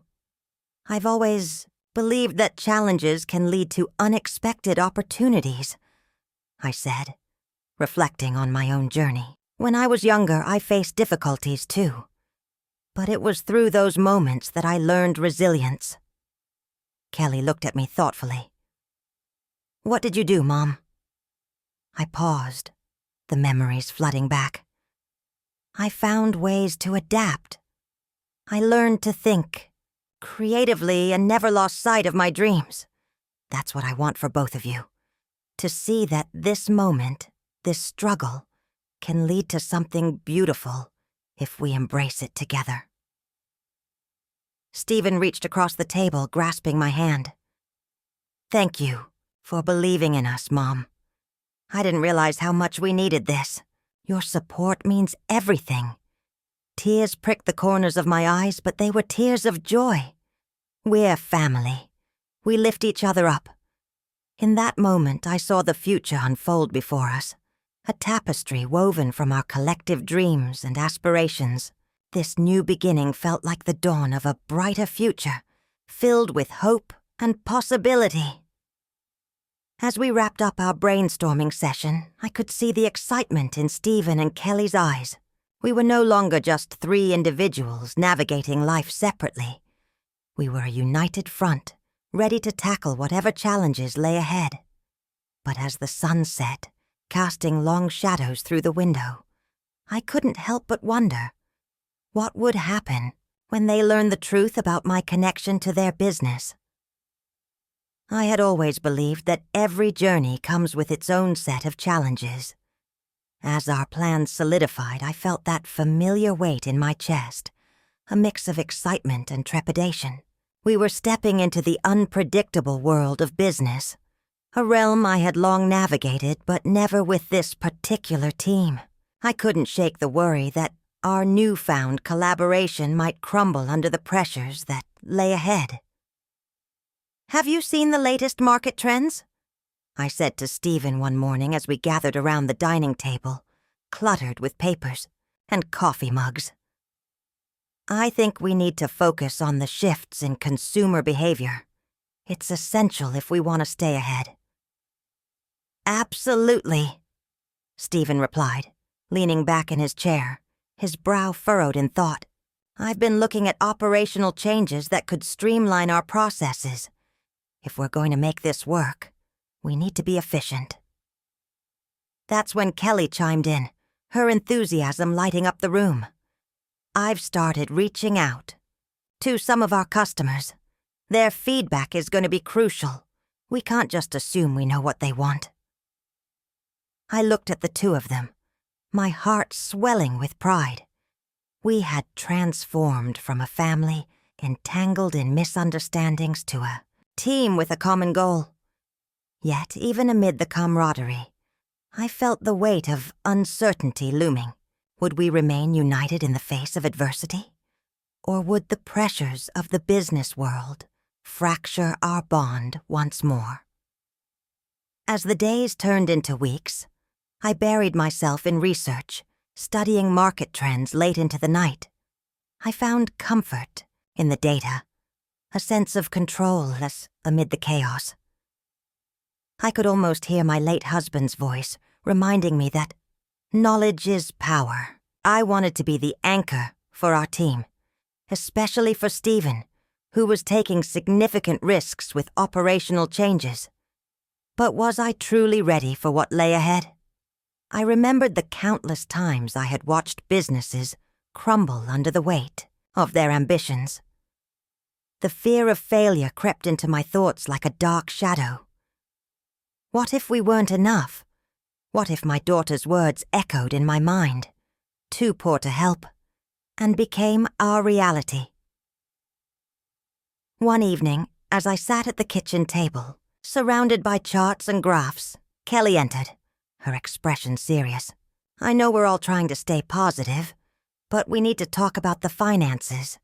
I've always believed that challenges can lead to unexpected opportunities, I said, reflecting on my own journey. When I was younger, I faced difficulties too. But it was through those moments that I learned resilience. Kelly looked at me thoughtfully. What did you do, Mom? I paused, the memories flooding back. I found ways to adapt. I learned to think creatively and never lost sight of my dreams. That's what I want for both of you. To see that this moment, this struggle, can lead to something beautiful if we embrace it together. Stephen reached across the table, grasping my hand. Thank you for believing in us, Mom. I didn't realize how much we needed this. Your support means everything. Tears pricked the corners of my eyes, but they were tears of joy. We're family. We lift each other up. In that moment, I saw the future unfold before us, a tapestry woven from our collective dreams and aspirations. This new beginning felt like the dawn of a brighter future, filled with hope and possibility. As we wrapped up our brainstorming session, I could see the excitement in Stephen and Kelly's eyes. We were no longer just three individuals navigating life separately. We were a united front, ready to tackle whatever challenges lay ahead. But as the sun set, casting long shadows through the window, I couldn't help but wonder, what would happen when they learned the truth about my connection to their business? I had always believed that every journey comes with its own set of challenges. As our plans solidified, I felt that familiar weight in my chest, a mix of excitement and trepidation. We were stepping into the unpredictable world of business, a realm I had long navigated, but never with this particular team. I couldn't shake the worry that our newfound collaboration might crumble under the pressures that lay ahead. "Have you seen the latest market trends?" I said to Stephen one morning as we gathered around the dining table, cluttered with papers and coffee mugs. "I think we need to focus on the shifts in consumer behavior. It's essential if we want to stay ahead." "Absolutely," Stephen replied, leaning back in his chair, his brow furrowed in thought. "I've been looking at operational changes that could streamline our processes. If we're going to make this work, we need to be efficient." That's when Kelly chimed in, her enthusiasm lighting up the room. "I've started reaching out to some of our customers. Their feedback is going to be crucial. We can't just assume we know what they want." I looked at the two of them, my heart swelling with pride. We had transformed from a family entangled in misunderstandings to a team with a common goal. Yet, even amid the camaraderie, I felt the weight of uncertainty looming. Would we remain united in the face of adversity? Or would the pressures of the business world fracture our bond once more? As the days turned into weeks, I buried myself in research, studying market trends late into the night. I found comfort in the data, a sense of control amid the chaos. I could almost hear my late husband's voice reminding me that knowledge is power. I wanted to be the anchor for our team, especially for Stephen, who was taking significant risks with operational changes. But was I truly ready for what lay ahead? I remembered the countless times I had watched businesses crumble under the weight of their ambitions. The fear of failure crept into my thoughts like a dark shadow. What if we weren't enough? What if my daughter's words echoed in my mind, too poor to help, and became our reality? One evening, as I sat at the kitchen table, surrounded by charts and graphs, Kelly entered, her expression serious. "I know we're all trying to stay positive, but we need to talk about the finances.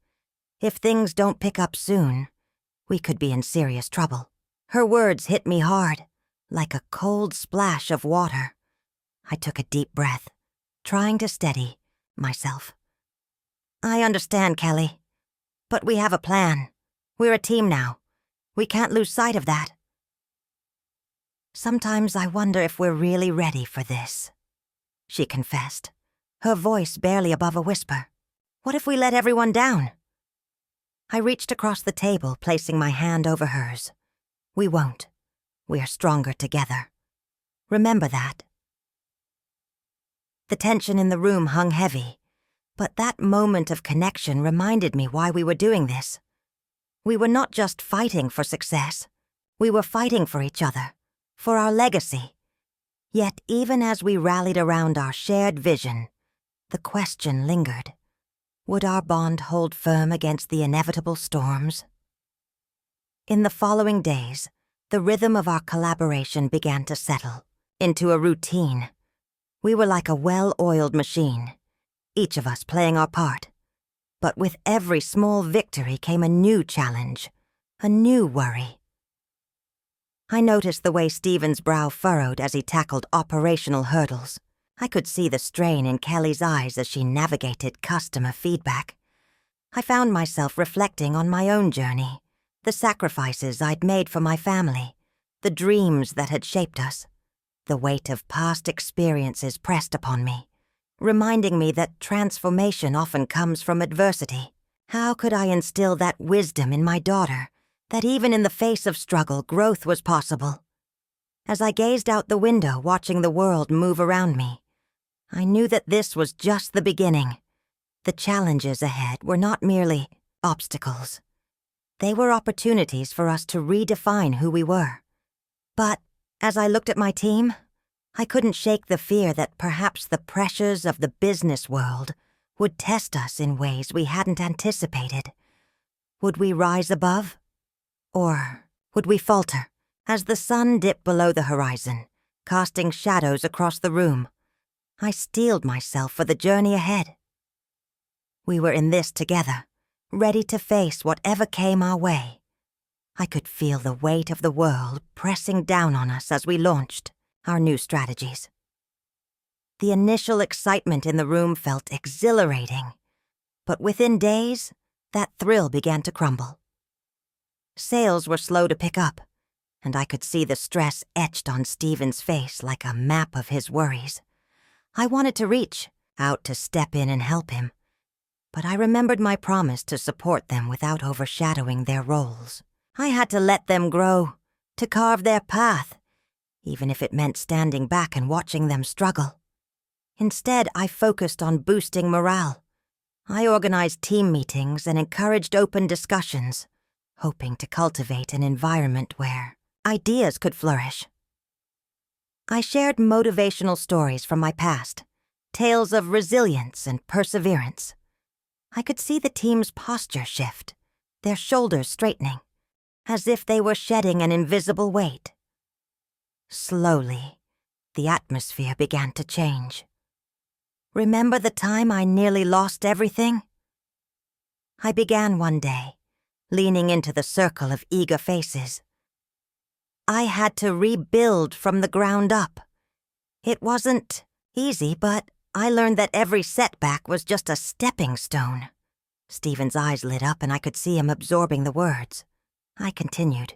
If things don't pick up soon, we could be in serious trouble." Her words hit me hard, like a cold splash of water. I took a deep breath, trying to steady myself. "I understand, Kelly, but we have a plan. We're a team now. We can't lose sight of that." "Sometimes I wonder if we're really ready for this," she confessed, her voice barely above a whisper. "What if we let everyone down?" I reached across the table, placing my hand over hers. "We won't. We're stronger together. Remember that." The tension in the room hung heavy, but that moment of connection reminded me why we were doing this. We were not just fighting for success. We were fighting for each other, for our legacy. Yet even as we rallied around our shared vision, the question lingered. Would our bond hold firm against the inevitable storms? In the following days, the rhythm of our collaboration began to settle into a routine. We were like a well-oiled machine, each of us playing our part. But with every small victory came a new challenge, a new worry. I noticed the way Stephen's brow furrowed as he tackled operational hurdles. I could see the strain in Kelly's eyes as she navigated customer feedback. I found myself reflecting on my own journey, the sacrifices I'd made for my family, the dreams that had shaped us. The weight of past experiences pressed upon me, reminding me that transformation often comes from adversity. How could I instill that wisdom in my daughter, that even in the face of struggle, growth was possible? As I gazed out the window watching the world move around me, I knew that this was just the beginning. The challenges ahead were not merely obstacles. They were opportunities for us to redefine who we were. But as I looked at my team, I couldn't shake the fear that perhaps the pressures of the business world would test us in ways we hadn't anticipated. Would we rise above? Or would we falter as the sun dipped below the horizon, casting shadows across the room? I steeled myself for the journey ahead. We were in this together, ready to face whatever came our way. I could feel the weight of the world pressing down on us as we launched our new strategies. The initial excitement in the room felt exhilarating, but within days, that thrill began to crumble. Sales were slow to pick up, and I could see the stress etched on Stephen's face like a map of his worries. I wanted to reach out to step in and help him, but I remembered my promise to support them without overshadowing their roles. I had to let them grow, to carve their path, even if it meant standing back and watching them struggle. Instead, I focused on boosting morale. I organized team meetings and encouraged open discussions, hoping to cultivate an environment where ideas could flourish. I shared motivational stories from my past, tales of resilience and perseverance. I could see the team's posture shift, their shoulders straightening, as if they were shedding an invisible weight. Slowly, the atmosphere began to change. Remember the time I nearly lost everything? I began one day, leaning into the circle of eager faces. I had to rebuild from the ground up. It wasn't easy, but I learned that every setback was just a stepping stone. Stephen's eyes lit up and I could see him absorbing the words. I continued.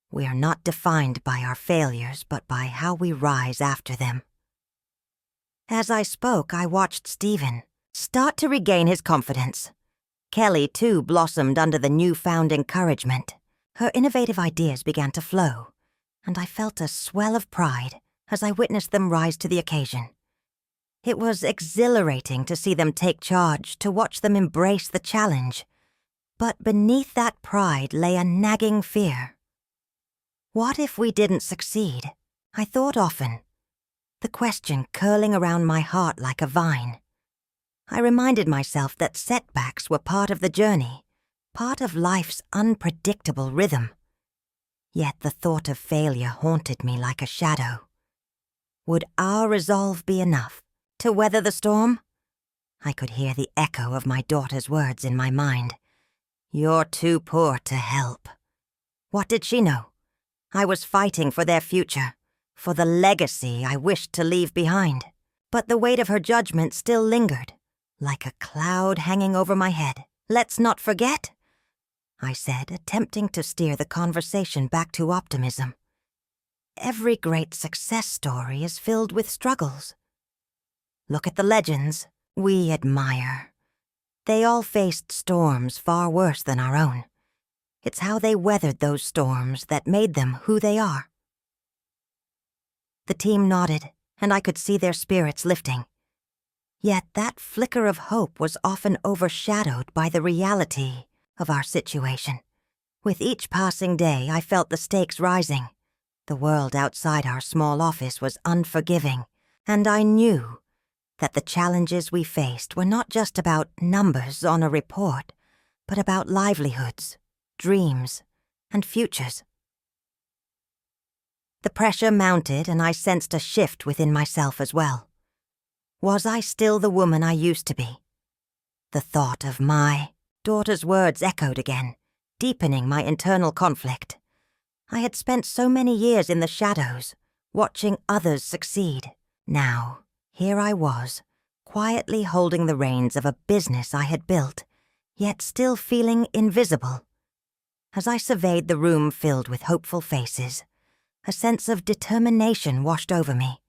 We are not defined by our failures, but by how we rise after them. As I spoke, I watched Stephen start to regain his confidence. Kelly, too, blossomed under the newfound encouragement. Her innovative ideas began to flow, and I felt a swell of pride as I witnessed them rise to the occasion. It was exhilarating to see them take charge, to watch them embrace the challenge. But beneath that pride lay a nagging fear. What if we didn't succeed? I thought often, the question curling around my heart like a vine. I reminded myself that setbacks were part of the journey, part of life's unpredictable rhythm. Yet the thought of failure haunted me like a shadow. Would our resolve be enough to weather the storm? I could hear the echo of my daughter's words in my mind. You're too poor to help. What did she know? I was fighting for their future, for the legacy I wished to leave behind. But the weight of her judgment still lingered, like a cloud hanging over my head. Let's not forget, I said, attempting to steer the conversation back to optimism. Every great success story is filled with struggles. Look at the legends we admire. They all faced storms far worse than our own. It's how they weathered those storms that made them who they are. The team nodded, and I could see their spirits lifting. Yet that flicker of hope was often overshadowed by the reality of our situation. With each passing day, I felt the stakes rising. The world outside our small office was unforgiving, and I knew that the challenges we faced were not just about numbers on a report, but about livelihoods, dreams, and futures. The pressure mounted, and I sensed a shift within myself as well. Was I still the woman I used to be? The thought of my daughter's words echoed again, deepening my internal conflict. I had spent so many years in the shadows, watching others succeed. Now, here I was, quietly holding the reins of a business I had built, yet still feeling invisible. As I surveyed the room filled with hopeful faces, a sense of determination washed over me.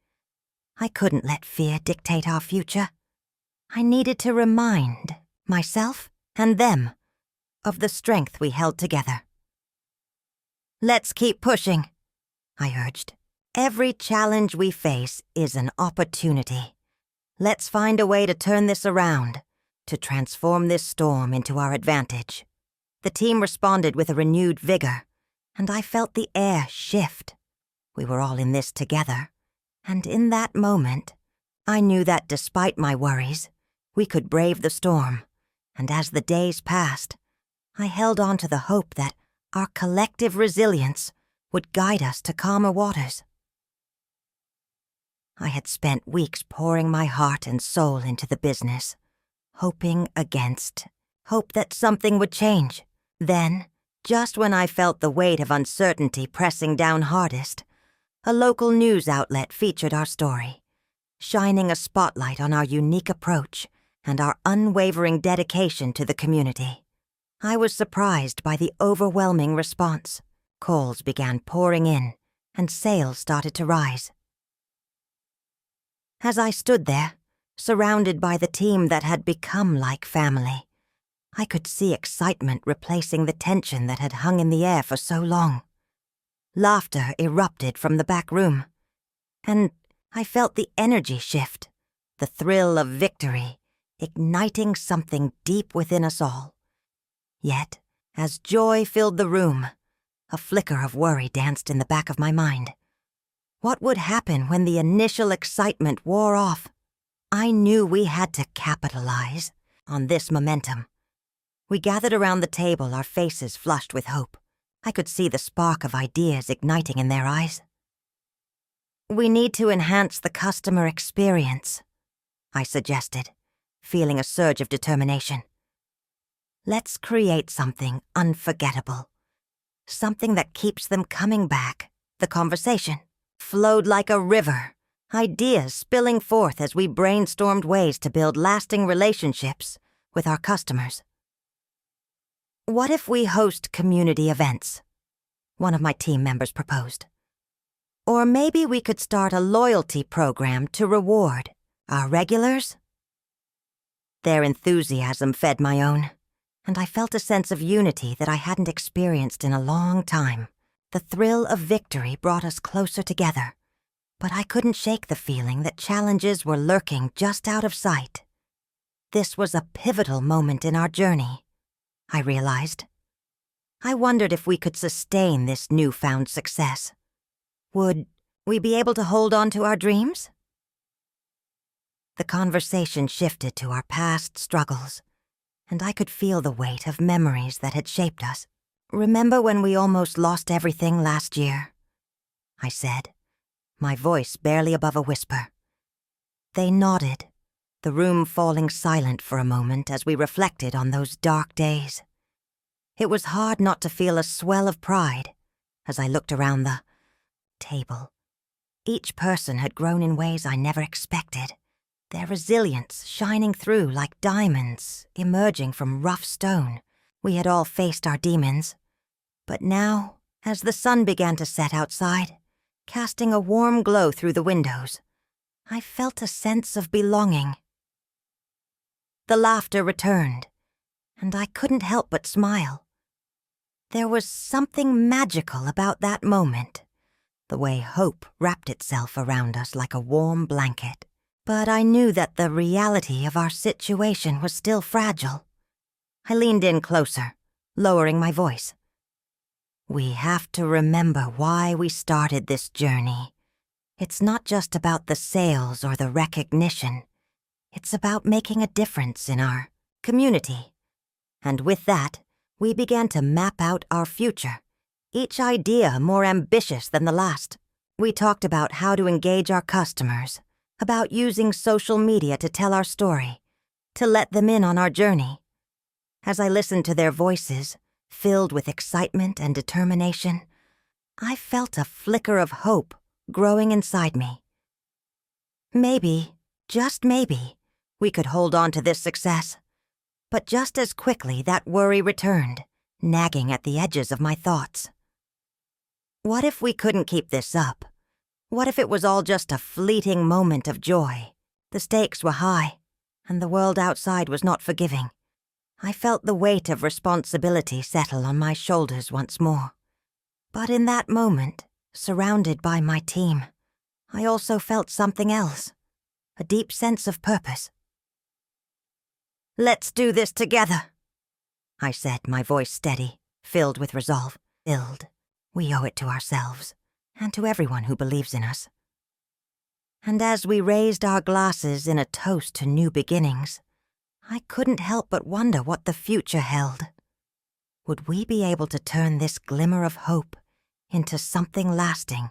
I couldn't let fear dictate our future. I needed to remind myself and them of the strength we held together. "Let's keep pushing," I urged. "Every challenge we face is an opportunity. Let's find a way to turn this around, to transform this storm into our advantage." The team responded with a renewed vigor, and I felt the air shift. We were all in this together, and in that moment, I knew that despite my worries, we could brave the storm, and as the days passed, I held on to the hope that our collective resilience would guide us to calmer waters. I had spent weeks pouring my heart and soul into the business, hoping against hope that something would change. Then, just when I felt the weight of uncertainty pressing down hardest, a local news outlet featured our story, shining a spotlight on our unique approach and our unwavering dedication to the community. I was surprised by the overwhelming response. Calls began pouring in, and sales started to rise. As I stood there, surrounded by the team that had become like family, I could see excitement replacing the tension that had hung in the air for so long. Laughter erupted from the back room, and I felt the energy shift, the thrill of victory, igniting something deep within us all. Yet, as joy filled the room, a flicker of worry danced in the back of my mind. What would happen when the initial excitement wore off? I knew we had to capitalize on this momentum. We gathered around the table, our faces flushed with hope. I could see the spark of ideas igniting in their eyes. "We need to enhance the customer experience," I suggested, feeling a surge of determination. "Let's create something unforgettable, something that keeps them coming back." The conversation flowed like a river, ideas spilling forth as we brainstormed ways to build lasting relationships with our customers. "What if we host community events?" one of my team members proposed. "Or maybe we could start a loyalty program to reward our regulars?" Their enthusiasm fed my own, and I felt a sense of unity that I hadn't experienced in a long time. The thrill of victory brought us closer together, but I couldn't shake the feeling that challenges were lurking just out of sight. This was a pivotal moment in our journey, I realized. I wondered if we could sustain this newfound success. Would we be able to hold on to our dreams? The conversation shifted to our past struggles, and I could feel the weight of memories that had shaped us. "Remember when we almost lost everything last year?" I said, my voice barely above a whisper. They nodded, the room falling silent for a moment as we reflected on those dark days. It was hard not to feel a swell of pride as I looked around the table. Each person had grown in ways I never expected, their resilience shining through like diamonds emerging from rough stone. We had all faced our demons, but now, as the sun began to set outside, casting a warm glow through the windows, I felt a sense of belonging. The laughter returned, and I couldn't help but smile. There was something magical about that moment, the way hope wrapped itself around us like a warm blanket. But I knew that the reality of our situation was still fragile. I leaned in closer, lowering my voice. "We have to remember why we started this journey. It's not just about the sales or the recognition. It's about making a difference in our community." And with that, we began to map out our future, each idea more ambitious than the last. We talked about how to engage our customers, about using social media to tell our story, to let them in on our journey. As I listened to their voices, filled with excitement and determination, I felt a flicker of hope growing inside me. Maybe, just maybe, we could hold on to this success. But just as quickly that worry returned, nagging at the edges of my thoughts. What if we couldn't keep this up? What if it was all just a fleeting moment of joy? The stakes were high, and the world outside was not forgiving. I felt the weight of responsibility settle on my shoulders once more. But in that moment, surrounded by my team, I also felt something else, a deep sense of purpose. "Let's do this together," I said, my voice steady, filled with resolve. We owe it to ourselves, and to everyone who believes in us. And as we raised our glasses in a toast to new beginnings, I couldn't help but wonder what the future held. Would we be able to turn this glimmer of hope into something lasting?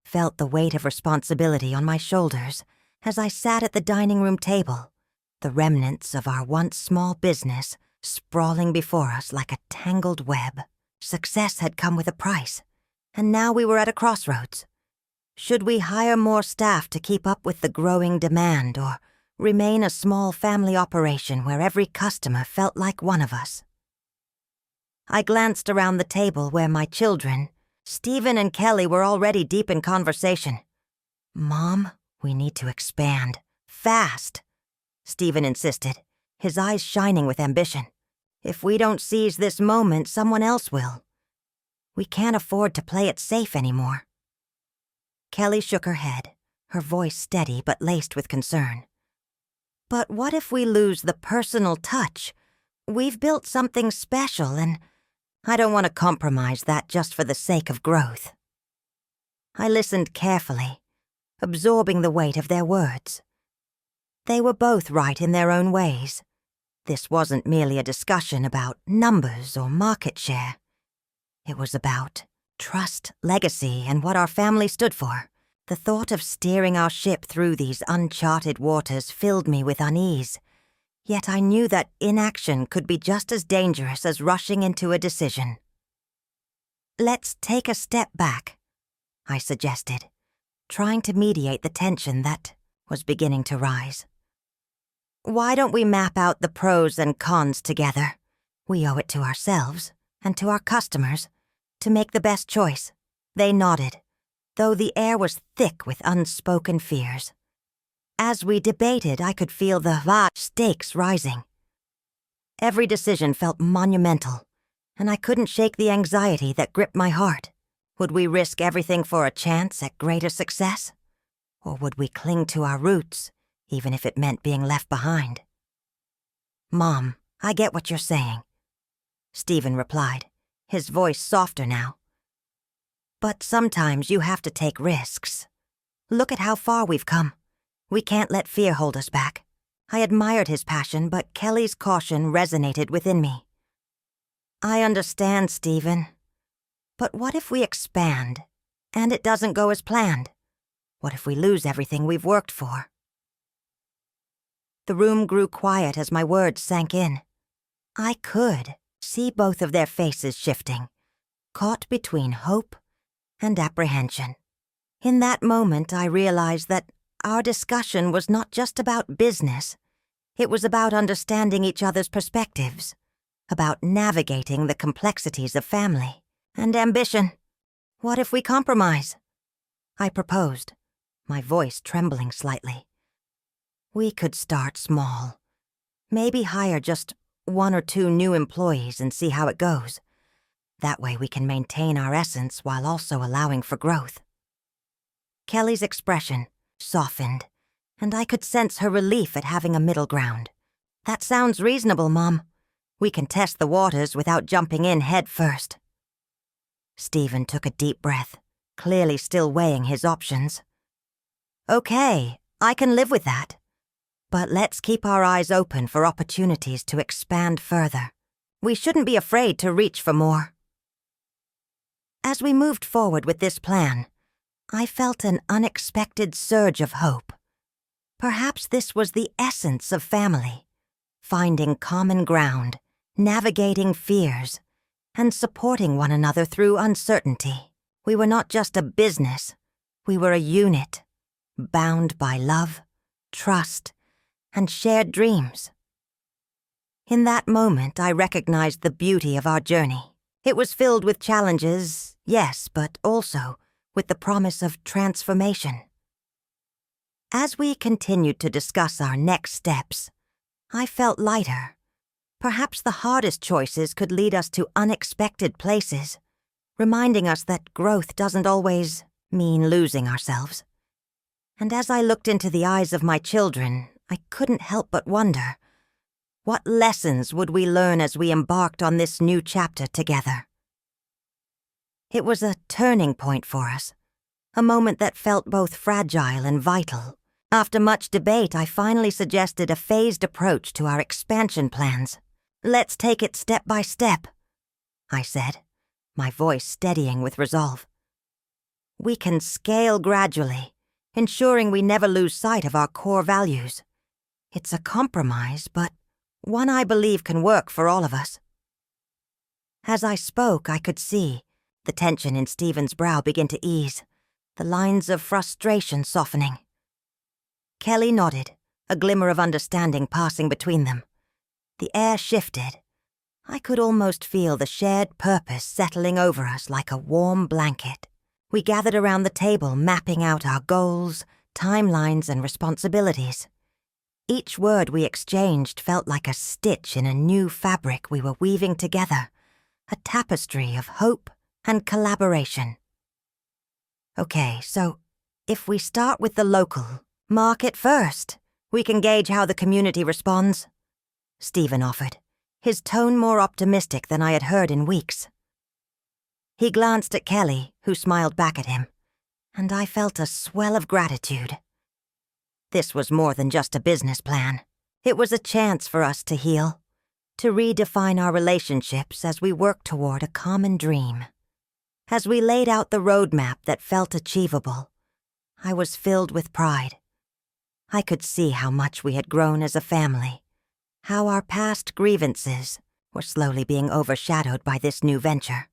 Felt the weight of responsibility on my shoulders as I sat at the dining room table, the remnants of our once small business sprawling before us like a tangled web. Success had come with a price, and now we were at a crossroads. Should we hire more staff to keep up with the growing demand, or remain a small family operation where every customer felt like one of us? I glanced around the table where my children, Stephen and Kelly, were already deep in conversation. "Mom, we need to expand. Fast," Stephen insisted, his eyes shining with ambition. "If we don't seize this moment, someone else will. We can't afford to play it safe anymore." Kelly shook her head, her voice steady but laced with concern. "But what if we lose the personal touch? We've built something special, and I don't want to compromise that just for the sake of growth." I listened carefully, absorbing the weight of their words. They were both right in their own ways. This wasn't merely a discussion about numbers or market share. It was about trust, legacy, and what our family stood for. The thought of steering our ship through these uncharted waters filled me with unease, yet I knew that inaction could be just as dangerous as rushing into a decision. "Let's take a step back," I suggested, trying to mediate the tension that was beginning to rise. "Why don't we map out the pros and cons together? We owe it to ourselves and to our customers to make the best choice." They nodded, though the air was thick with unspoken fears. As we debated, I could feel the stakes rising. Every decision felt monumental, and I couldn't shake the anxiety that gripped my heart. Would we risk everything for a chance at greater success? Or would we cling to our roots, even if it meant being left behind? "Mom, I get what you're saying," Stephen replied, his voice softer now. "But sometimes you have to take risks. Look at how far we've come. We can't let fear hold us back." I admired his passion, but Kelly's caution resonated within me. "I understand, Stephen. But what if we expand, and it doesn't go as planned? What if we lose everything we've worked for?" The room grew quiet as my words sank in. I could see both of their faces shifting, caught between hope and apprehension. In that moment, I realized that our discussion was not just about business. It was about understanding each other's perspectives, about navigating the complexities of family and ambition. "What if we compromise?" I proposed, my voice trembling slightly. "We could start small. Maybe hire just 1 or 2 new employees and see how it goes. That way we can maintain our essence while also allowing for growth." Kelly's expression softened, and I could sense her relief at having a middle ground. "That sounds reasonable, Mom. We can test the waters without jumping in head first." Stephen took a deep breath, clearly still weighing his options. "Okay, I can live with that. But let's keep our eyes open for opportunities to expand further. We shouldn't be afraid to reach for more." As we moved forward with this plan, I felt an unexpected surge of hope. Perhaps this was the essence of family, finding common ground, navigating fears, and supporting one another through uncertainty. We were not just a business, we were a unit, bound by love, trust, and shared dreams. In that moment, I recognized the beauty of our journey. It was filled with challenges, yes, but also with the promise of transformation. As we continued to discuss our next steps, I felt lighter. Perhaps the hardest choices could lead us to unexpected places, reminding us that growth doesn't always mean losing ourselves. And as I looked into the eyes of my children, I couldn't help but wonder, what lessons would we learn as we embarked on this new chapter together? It was a turning point for us, a moment that felt both fragile and vital. After much debate, I finally suggested a phased approach to our expansion plans. "Let's take it step by step," I said, my voice steadying with resolve. "We can scale gradually, ensuring we never lose sight of our core values. It's a compromise, but one I believe can work for all of us." As I spoke, I could see the tension in Stephen's brow begin to ease, the lines of frustration softening. Kelly nodded, a glimmer of understanding passing between them. The air shifted. I could almost feel the shared purpose settling over us like a warm blanket. We gathered around the table, mapping out our goals, timelines, and responsibilities. Each word we exchanged felt like a stitch in a new fabric we were weaving together, a tapestry of hope and collaboration. Okay, so if we start with the local market first, we can gauge how the community responds, Stephen offered, his tone more optimistic than I had heard in weeks. He glanced at Kelly, who smiled back at him, and I felt a swell of gratitude. This was more than just a business plan. It was a chance for us to heal, to redefine our relationships as we worked toward a common dream. As we laid out the roadmap that felt achievable, I was filled with pride. I could see how much we had grown as a family, how our past grievances were slowly being overshadowed by this new venture.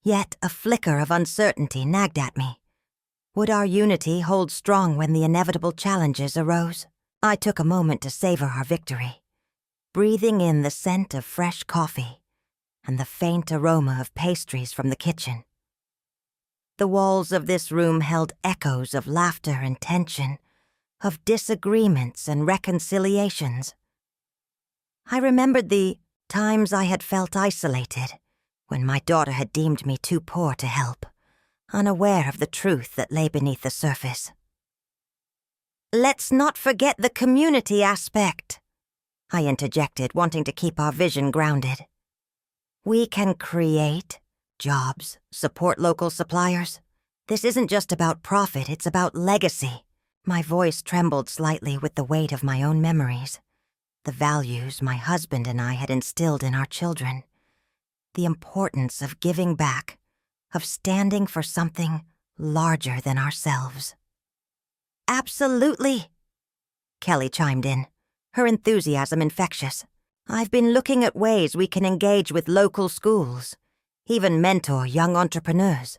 Yet a flicker of uncertainty nagged at me. Would our unity hold strong when the inevitable challenges arose? I took a moment to savor our victory, breathing in the scent of fresh coffee and the faint aroma of pastries from the kitchen. The walls of this room held echoes of laughter and tension, of disagreements and reconciliations. I remembered the times I had felt isolated, when my daughter had deemed me too poor to help, unaware of the truth that lay beneath the surface. "Let's not forget the community aspect," I interjected, wanting to keep our vision grounded. "We can create jobs, support local suppliers. This isn't just about profit, it's about legacy." My voice trembled slightly with the weight of my own memories, the values my husband and I had instilled in our children, the importance of giving back, of standing for something larger than ourselves. "Absolutely," Kelly chimed in, her enthusiasm infectious. "I've been looking at ways we can engage with local schools, even mentor young entrepreneurs."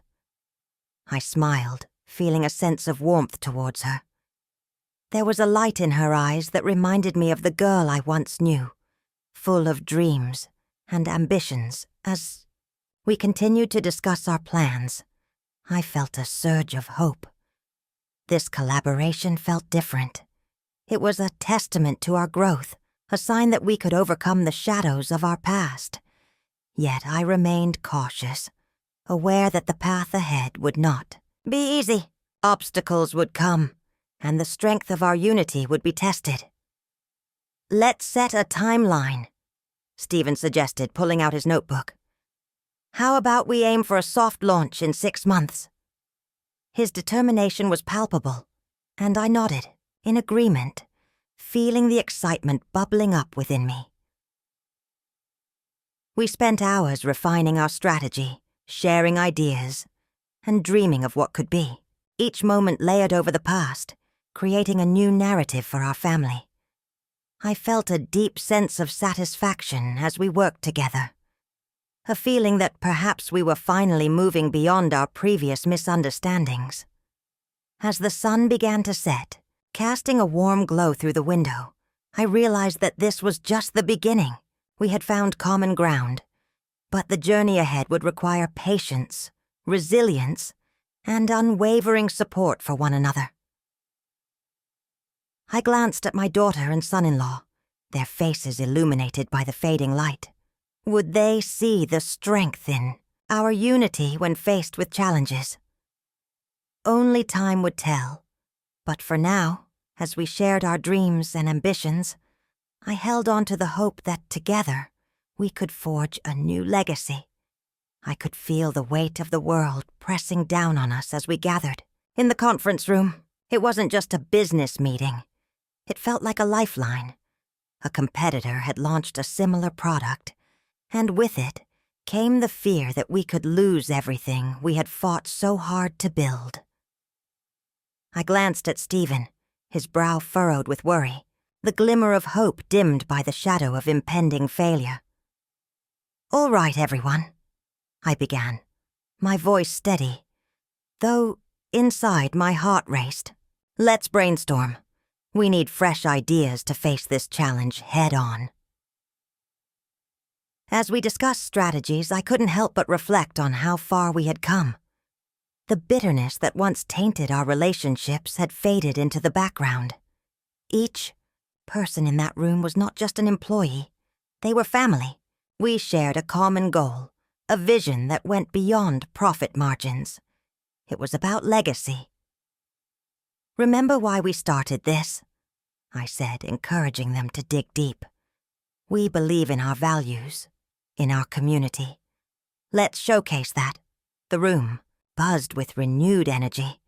I smiled, feeling a sense of warmth towards her. There was a light in her eyes that reminded me of the girl I once knew, full of dreams and ambitions. As we continued to discuss our plans, I felt a surge of hope. This collaboration felt different. It was a testament to our growth, a sign that we could overcome the shadows of our past. Yet I remained cautious, aware that the path ahead would not be easy. Obstacles would come, and the strength of our unity would be tested. "Let's set a timeline," Stephen suggested, pulling out his notebook. "How about we aim for a soft launch in 6 months?" His determination was palpable, and I nodded, in agreement, feeling the excitement bubbling up within me. We spent hours refining our strategy, sharing ideas, and dreaming of what could be, each moment layered over the past, creating a new narrative for our family. I felt a deep sense of satisfaction as we worked together, a feeling that perhaps we were finally moving beyond our previous misunderstandings. As the sun began to set, casting a warm glow through the window, I realized that this was just the beginning. We had found common ground, but the journey ahead would require patience, resilience, and unwavering support for one another. I glanced at my daughter and son-in-law, their faces illuminated by the fading light. Would they see the strength in our unity when faced with challenges? Only time would tell, but for now, as we shared our dreams and ambitions, I held on to the hope that together we could forge a new legacy. I could feel the weight of the world pressing down on us as we gathered. In the conference room, it wasn't just a business meeting. It felt like a lifeline. A competitor had launched a similar product, and with it came the fear that we could lose everything we had fought so hard to build. I glanced at Stephen, his brow furrowed with worry, the glimmer of hope dimmed by the shadow of impending failure. "All right, everyone," I began, my voice steady, though inside my heart raced. "Let's brainstorm. We need fresh ideas to face this challenge head-on." As we discussed strategies, I couldn't help but reflect on how far we had come. The bitterness that once tainted our relationships had faded into the background. Each person in that room was not just an employee. They were family. We shared a common goal, a vision that went beyond profit margins. It was about legacy. "Remember why we started this?" I said, encouraging them to dig deep. "We believe in our values, in our community. Let's showcase that." The room buzzed with renewed energy.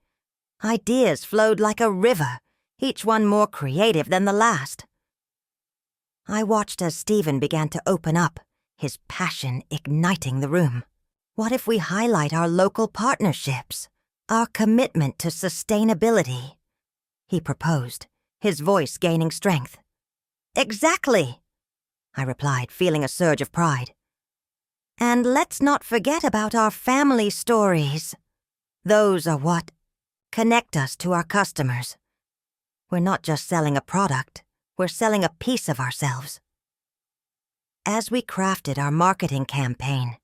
Ideas flowed like a river, each one more creative than the last. I watched as Stephen began to open up, his passion igniting the room. What if we highlight our local partnerships, our commitment to sustainability? He proposed, his voice gaining strength. "Exactly," I replied, feeling a surge of pride. "And let's not forget about our family stories. Those are what connect us to our customers. We're not just selling a product, we're selling a piece of ourselves." As we crafted our marketing campaign,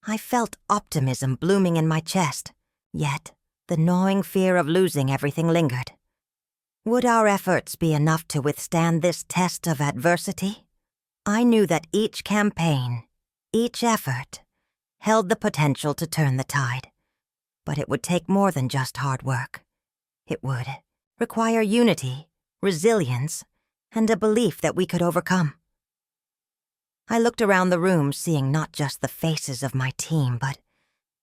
I felt optimism blooming in my chest, yet the gnawing fear of losing everything lingered. Would our efforts be enough to withstand this test of adversity? I knew that each campaign, each effort, held the potential to turn the tide. But it would take more than just hard work. It would require unity, resilience, and a belief that we could overcome. I looked around the room, seeing not just the faces of my team, but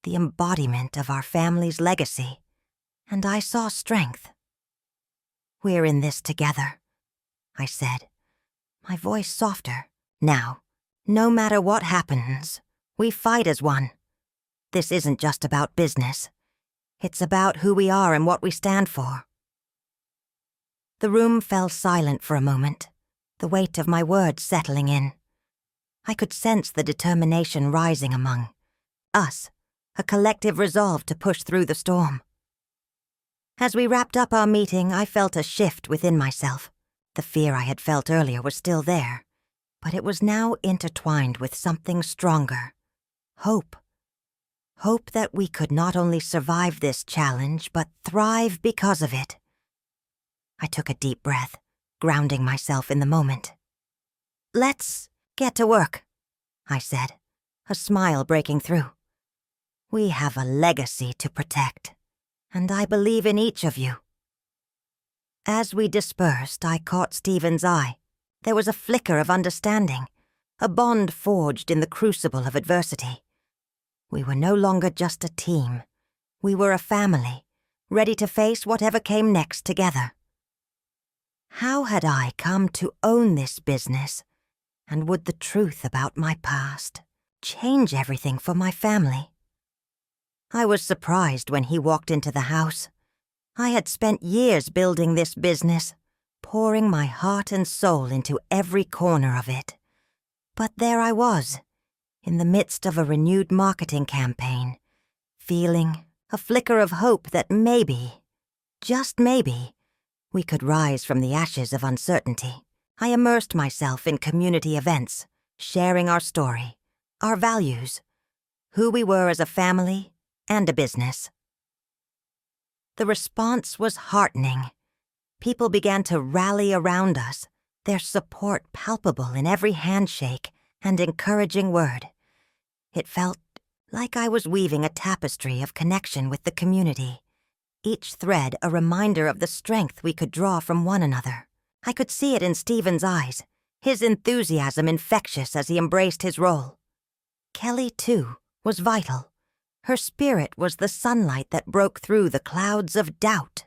the embodiment of our family's legacy, and I saw strength. "We're in this together," I said, my voice softer. "Now, no matter what happens, we fight as one. This isn't just about business. It's about who we are and what we stand for." The room fell silent for a moment, the weight of my words settling in. I could sense the determination rising among us, a collective resolve to push through the storm. As we wrapped up our meeting, I felt a shift within myself. The fear I had felt earlier was still there, but it was now intertwined with something stronger. Hope. Hope that we could not only survive this challenge, but thrive because of it. I took a deep breath, grounding myself in the moment. "Let's get to work," I said, a smile breaking through. "We have a legacy to protect, and I believe in each of you." As we dispersed, I caught Stephen's eye. There was a flicker of understanding, a bond forged in the crucible of adversity. We were no longer just a team. We were a family, ready to face whatever came next together. How had I come to own this business, and would the truth about my past change everything for my family? I was surprised when he walked into the house. I had spent years building this business, pouring my heart and soul into every corner of it. But there I was, in the midst of a renewed marketing campaign, feeling a flicker of hope that maybe, just maybe, we could rise from the ashes of uncertainty. I immersed myself in community events, sharing our story, our values, who we were as a family and a business. The response was heartening. People began to rally around us, their support palpable in every handshake and encouraging word. It felt like I was weaving a tapestry of connection with the community, each thread a reminder of the strength we could draw from one another. I could see it in Stephen's eyes, his enthusiasm infectious as he embraced his role. Kelly, too, was vital. Her spirit was the sunlight that broke through the clouds of doubt.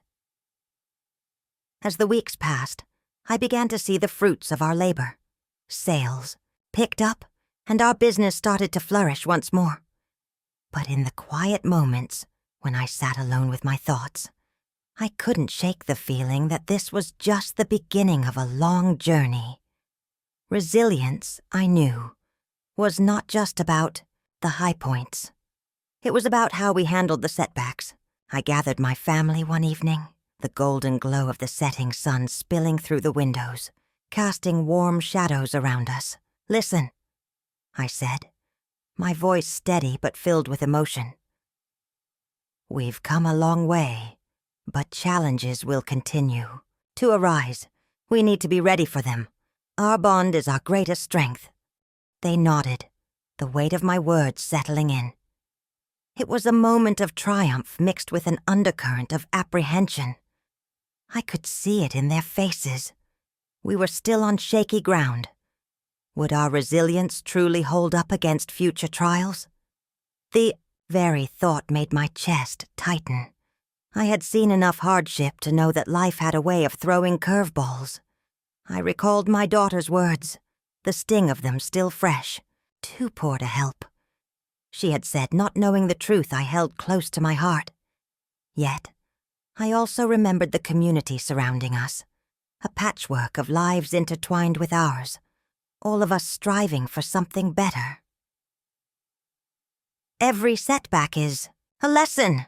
As the weeks passed, I began to see the fruits of our labor. Sales picked up, and our business started to flourish once more. But in the quiet moments, when I sat alone with my thoughts, I couldn't shake the feeling that this was just the beginning of a long journey. Resilience, I knew, was not just about the high points. It was about how we handled the setbacks. I gathered my family one evening, the golden glow of the setting sun spilling through the windows, casting warm shadows around us. "Listen," I said, my voice steady but filled with emotion. "We've come a long way, but challenges will continue to arise. We need to be ready for them. Our bond is our greatest strength." They nodded, the weight of my words settling in. It was a moment of triumph mixed with an undercurrent of apprehension. I could see it in their faces. We were still on shaky ground. Would our resilience truly hold up against future trials? The very thought made my chest tighten. I had seen enough hardship to know that life had a way of throwing curveballs. I recalled my daughter's words, the sting of them still fresh, too poor to help. She had said, not knowing the truth I held close to my heart. Yet, I also remembered the community surrounding us, a patchwork of lives intertwined with ours, all of us striving for something better. "Every setback is a lesson,"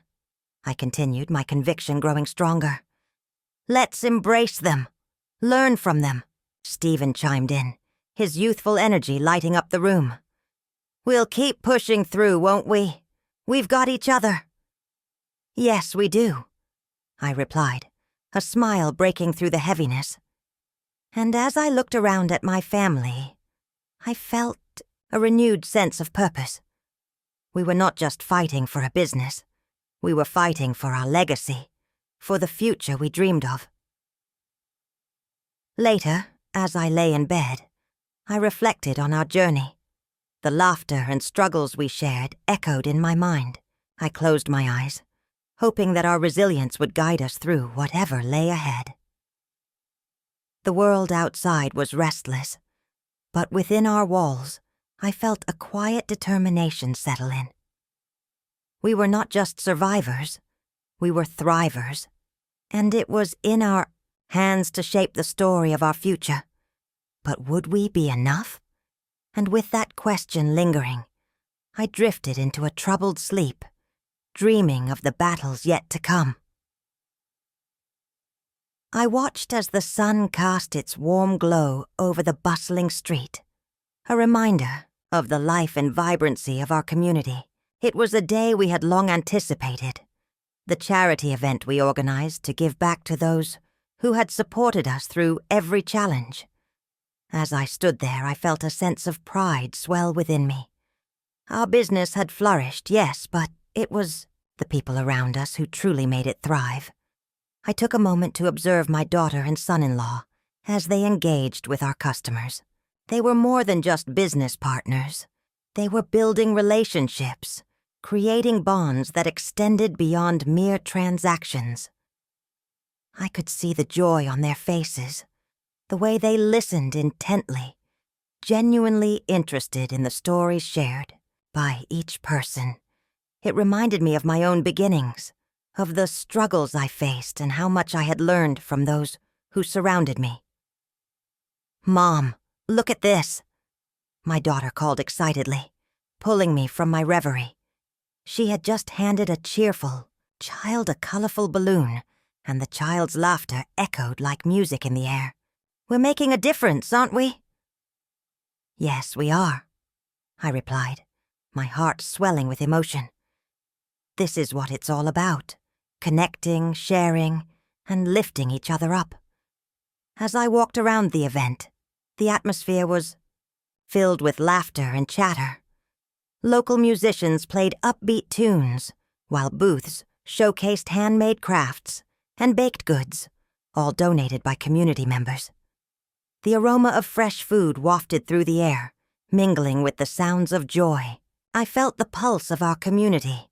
I continued, my conviction growing stronger. "Let's embrace them, learn from them," Stephen chimed in, his youthful energy lighting up the room. "We'll keep pushing through, won't we? We've got each other." "Yes, we do," I replied, a smile breaking through the heaviness. And as I looked around at my family, I felt a renewed sense of purpose. We were not just fighting for a business. We were fighting for our legacy, for the future we dreamed of. Later, as I lay in bed, I reflected on our journey. The laughter and struggles we shared echoed in my mind. I closed my eyes, hoping that our resilience would guide us through whatever lay ahead. The world outside was restless, but within our walls, I felt a quiet determination settle in. We were not just survivors, we were thrivers, and it was in our hands to shape the story of our future. But would we be enough? And with that question lingering, I drifted into a troubled sleep, dreaming of the battles yet to come. I watched as the sun cast its warm glow over the bustling street, a reminder of the life and vibrancy of our community. It was a day we had long anticipated, the charity event we organized to give back to those who had supported us through every challenge. As I stood there, I felt a sense of pride swell within me. Our business had flourished, yes, but it was the people around us who truly made it thrive. I took a moment to observe my daughter and son-in-law as they engaged with our customers. They were more than just business partners. They were building relationships, creating bonds that extended beyond mere transactions. I could see the joy on their faces, the way they listened intently, genuinely interested in the stories shared by each person. It reminded me of my own beginnings, of the struggles I faced and how much I had learned from those who surrounded me. "Mom, look at this," my daughter called excitedly. pulling me from my reverie. She had just handed a cheerful child a colorful balloon, and the child's laughter echoed like music in the air. "We're making a difference, aren't we?" "Yes, we are," I replied, my heart swelling with emotion. This is what it's all about, connecting, sharing, and lifting each other up. As I walked around the event, the atmosphere was filled with laughter and chatter. Local musicians played upbeat tunes, while booths showcased handmade crafts and baked goods, all donated by community members. The aroma of fresh food wafted through the air, mingling with the sounds of joy. I felt the pulse of our community,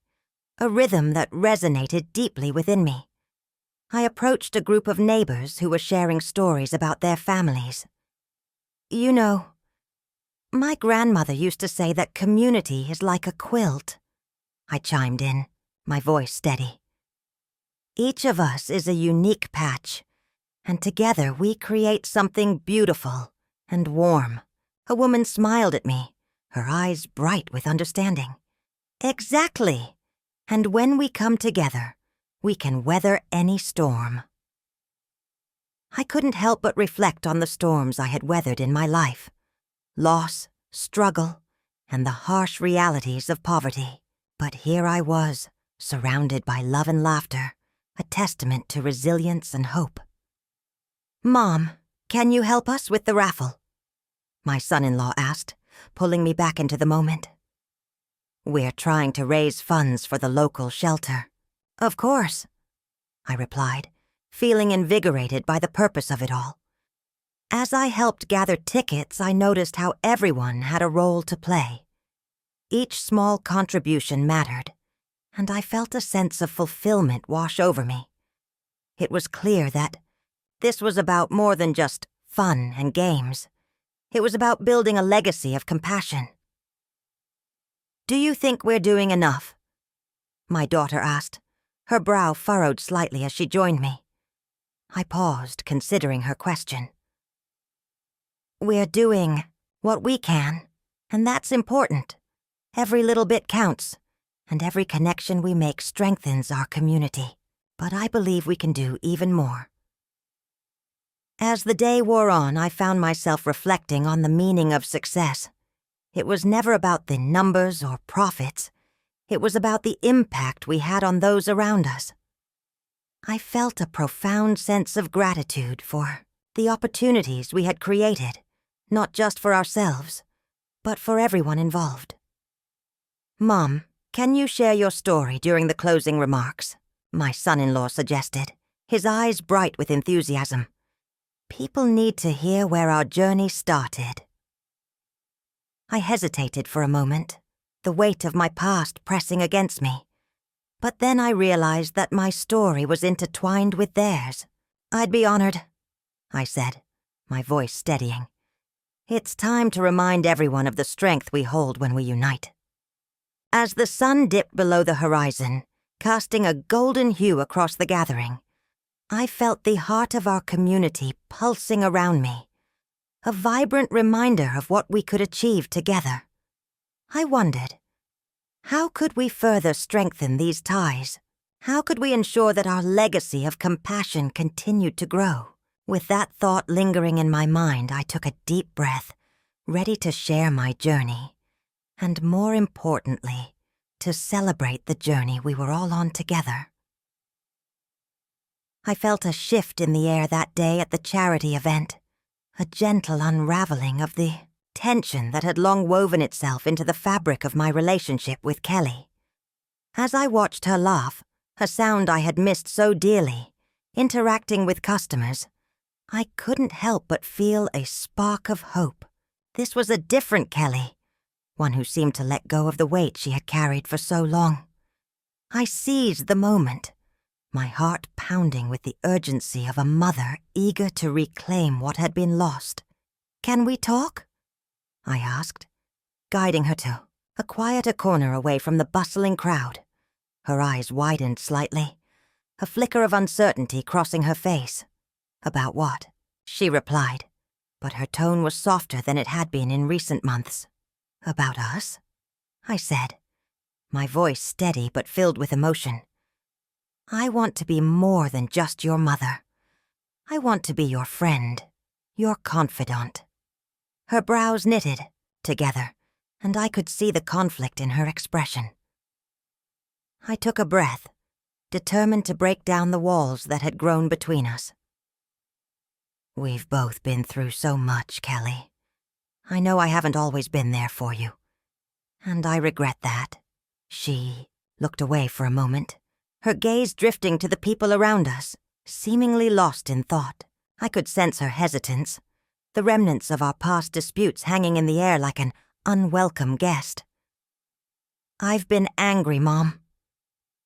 a rhythm that resonated deeply within me. I approached a group of neighbors who were sharing stories about their families. "You know, my grandmother used to say that community is like a quilt," I chimed in, my voice steady. "Each of us is a unique patch, and together we create something beautiful and warm." A woman smiled at me, her eyes bright with understanding. "Exactly. And when we come together, we can weather any storm." I couldn't help but reflect on the storms I had weathered in my life. Loss, struggle, and the harsh realities of poverty. But here I was, surrounded by love and laughter, a testament to resilience and hope. "Mom, can you help us with the raffle?" my son-in-law asked, pulling me back into the moment. "We're trying to raise funds for the local shelter." "Of course," I replied, feeling invigorated by the purpose of it all. As I helped gather tickets, I noticed how everyone had a role to play. Each small contribution mattered, and I felt a sense of fulfillment wash over me. It was clear that this was about more than just fun and games. It was about building a legacy of compassion. "Do you think we're doing enough?" my daughter asked, her brow furrowed slightly as she joined me. I paused, considering her question. "We're doing what we can, and that's important. Every little bit counts, and every connection we make strengthens our community. But I believe we can do even more." As the day wore on, I found myself reflecting on the meaning of success. It was never about the numbers or profits. It was about the impact we had on those around us. I felt a profound sense of gratitude for the opportunities we had created, not just for ourselves, but for everyone involved. "Mom, can you share your story during the closing remarks?" my son-in-law suggested, his eyes bright with enthusiasm. "People need to hear where our journey started." I hesitated for a moment, the weight of my past pressing against me. But then I realized that my story was intertwined with theirs. "I'd be honored," I said, my voice steadying. "It's time to remind everyone of the strength we hold when we unite." As the sun dipped below the horizon, casting a golden hue across the gathering, I felt the heart of our community pulsing around me, a vibrant reminder of what we could achieve together. I wondered, how could we further strengthen these ties? How could we ensure that our legacy of compassion continued to grow? With that thought lingering in my mind, I took a deep breath, ready to share my journey, and more importantly, to celebrate the journey we were all on together. I felt a shift in the air that day at the charity event, a gentle unraveling of the tension that had long woven itself into the fabric of my relationship with Kelly. As I watched her laugh, a sound I had missed so dearly, interacting with customers, I couldn't help but feel a spark of hope. This was a different Kelly, one who seemed to let go of the weight she had carried for so long. I seized the moment, my heart pounding with the urgency of a mother eager to reclaim what had been lost. "Can we talk?" I asked, guiding her to a quieter corner away from the bustling crowd. Her eyes widened slightly, a flicker of uncertainty crossing her face. "About what?" she replied, but her tone was softer than it had been in recent months. "About us?" I said, my voice steady but filled with emotion. I want to be more than just your mother. I want to be your friend, your confidant. Her brows knitted together, and I could see the conflict in her expression. I took a breath, determined to break down the walls that had grown between us. We've both been through so much, Kelly. I know I haven't always been there for you, and I regret that. She looked away for a moment, her gaze drifting to the people around us, seemingly lost in thought. I could sense her hesitance, the remnants of our past disputes hanging in the air like an unwelcome guest. I've been angry, Mom,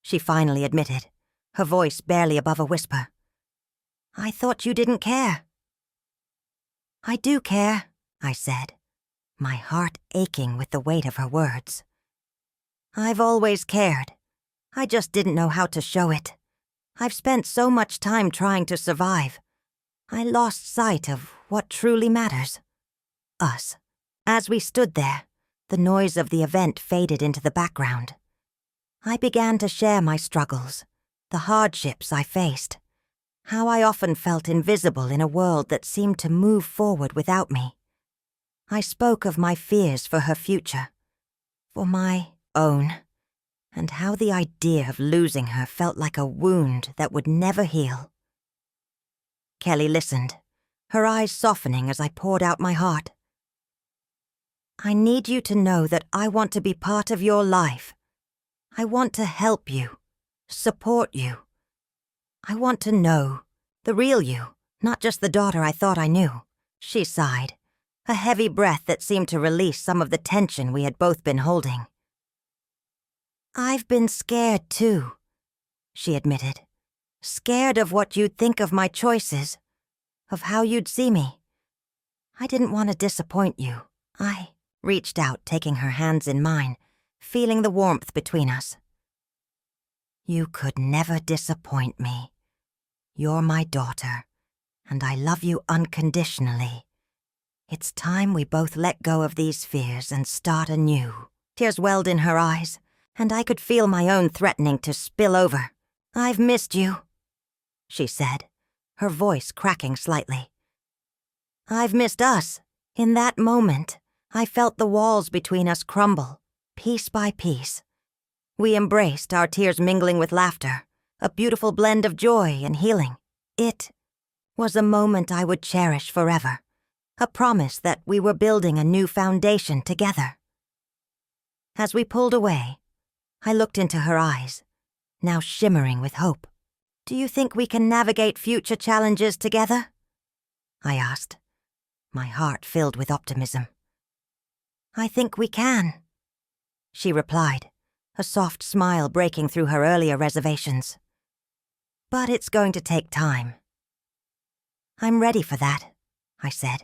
she finally admitted, her voice barely above a whisper. I thought you didn't care. I do care, I said, my heart aching with the weight of her words. I've always cared. I just didn't know how to show it. I've spent so much time trying to survive. I lost sight of what truly matters. Us. As we stood there, the noise of the event faded into the background. I began to share my struggles, the hardships I faced, how I often felt invisible in a world that seemed to move forward without me. I spoke of my fears for her future, for my own, and how the idea of losing her felt like a wound that would never heal. Kelly listened, her eyes softening as I poured out my heart. I need you to know that I want to be part of your life. I want to help you, support you. I want to know the real you, not just the daughter I thought I knew. She sighed, a heavy breath that seemed to release some of the tension we had both been holding. I've been scared too, she admitted. Scared of what you'd think of my choices, of how you'd see me. I didn't want to disappoint you. I reached out, taking her hands in mine, feeling the warmth between us. You could never disappoint me. You're my daughter, and I love you unconditionally. It's time we both let go of these fears and start anew. Tears welled in her eyes, and I could feel my own threatening to spill over. I've missed you, she said, her voice cracking slightly. I've missed us. In that moment, I felt the walls between us crumble, piece by piece. We embraced, our tears mingling with laughter, a beautiful blend of joy and healing. It was a moment I would cherish forever, a promise that we were building a new foundation together. As we pulled away, I looked into her eyes, now shimmering with hope. Do you think we can navigate future challenges together? I asked, my heart filled with optimism. I think we can, she replied, a soft smile breaking through her earlier reservations. But it's going to take time. I'm ready for that, I said,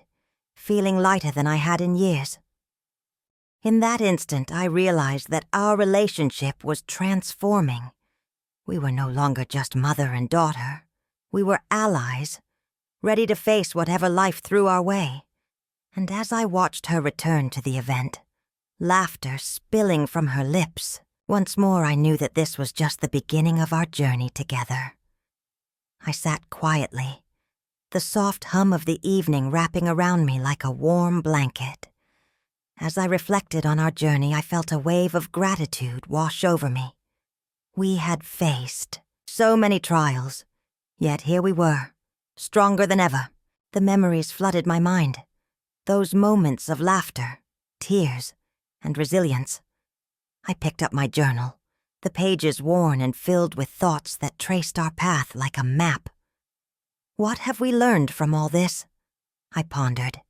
feeling lighter than I had in years. In that instant, I realized that our relationship was transforming. We were no longer just mother and daughter. We were allies, ready to face whatever life threw our way. And as I watched her return to the event, laughter spilling from her lips, once more I knew that this was just the beginning of our journey together. I sat quietly, the soft hum of the evening wrapping around me like a warm blanket. As I reflected on our journey, I felt a wave of gratitude wash over me. We had faced so many trials, yet here we were, stronger than ever. The memories flooded my mind, those moments of laughter, tears, and resilience. I picked up my journal, the pages worn and filled with thoughts that traced our path like a map. What have we learned from all this? I pondered.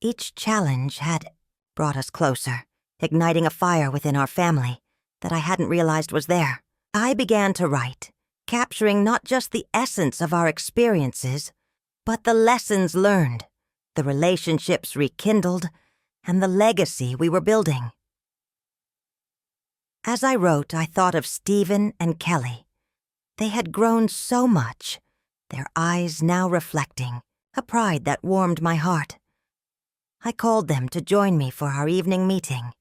Each challenge had brought us closer, igniting a fire within our family that I hadn't realized was there. I began to write, capturing not just the essence of our experiences, but the lessons learned, the relationships rekindled, and the legacy we were building. As I wrote, I thought of Stephen and Kelly. They had grown so much, their eyes now reflecting, a pride that warmed my heart. I called them to join me for our evening meeting,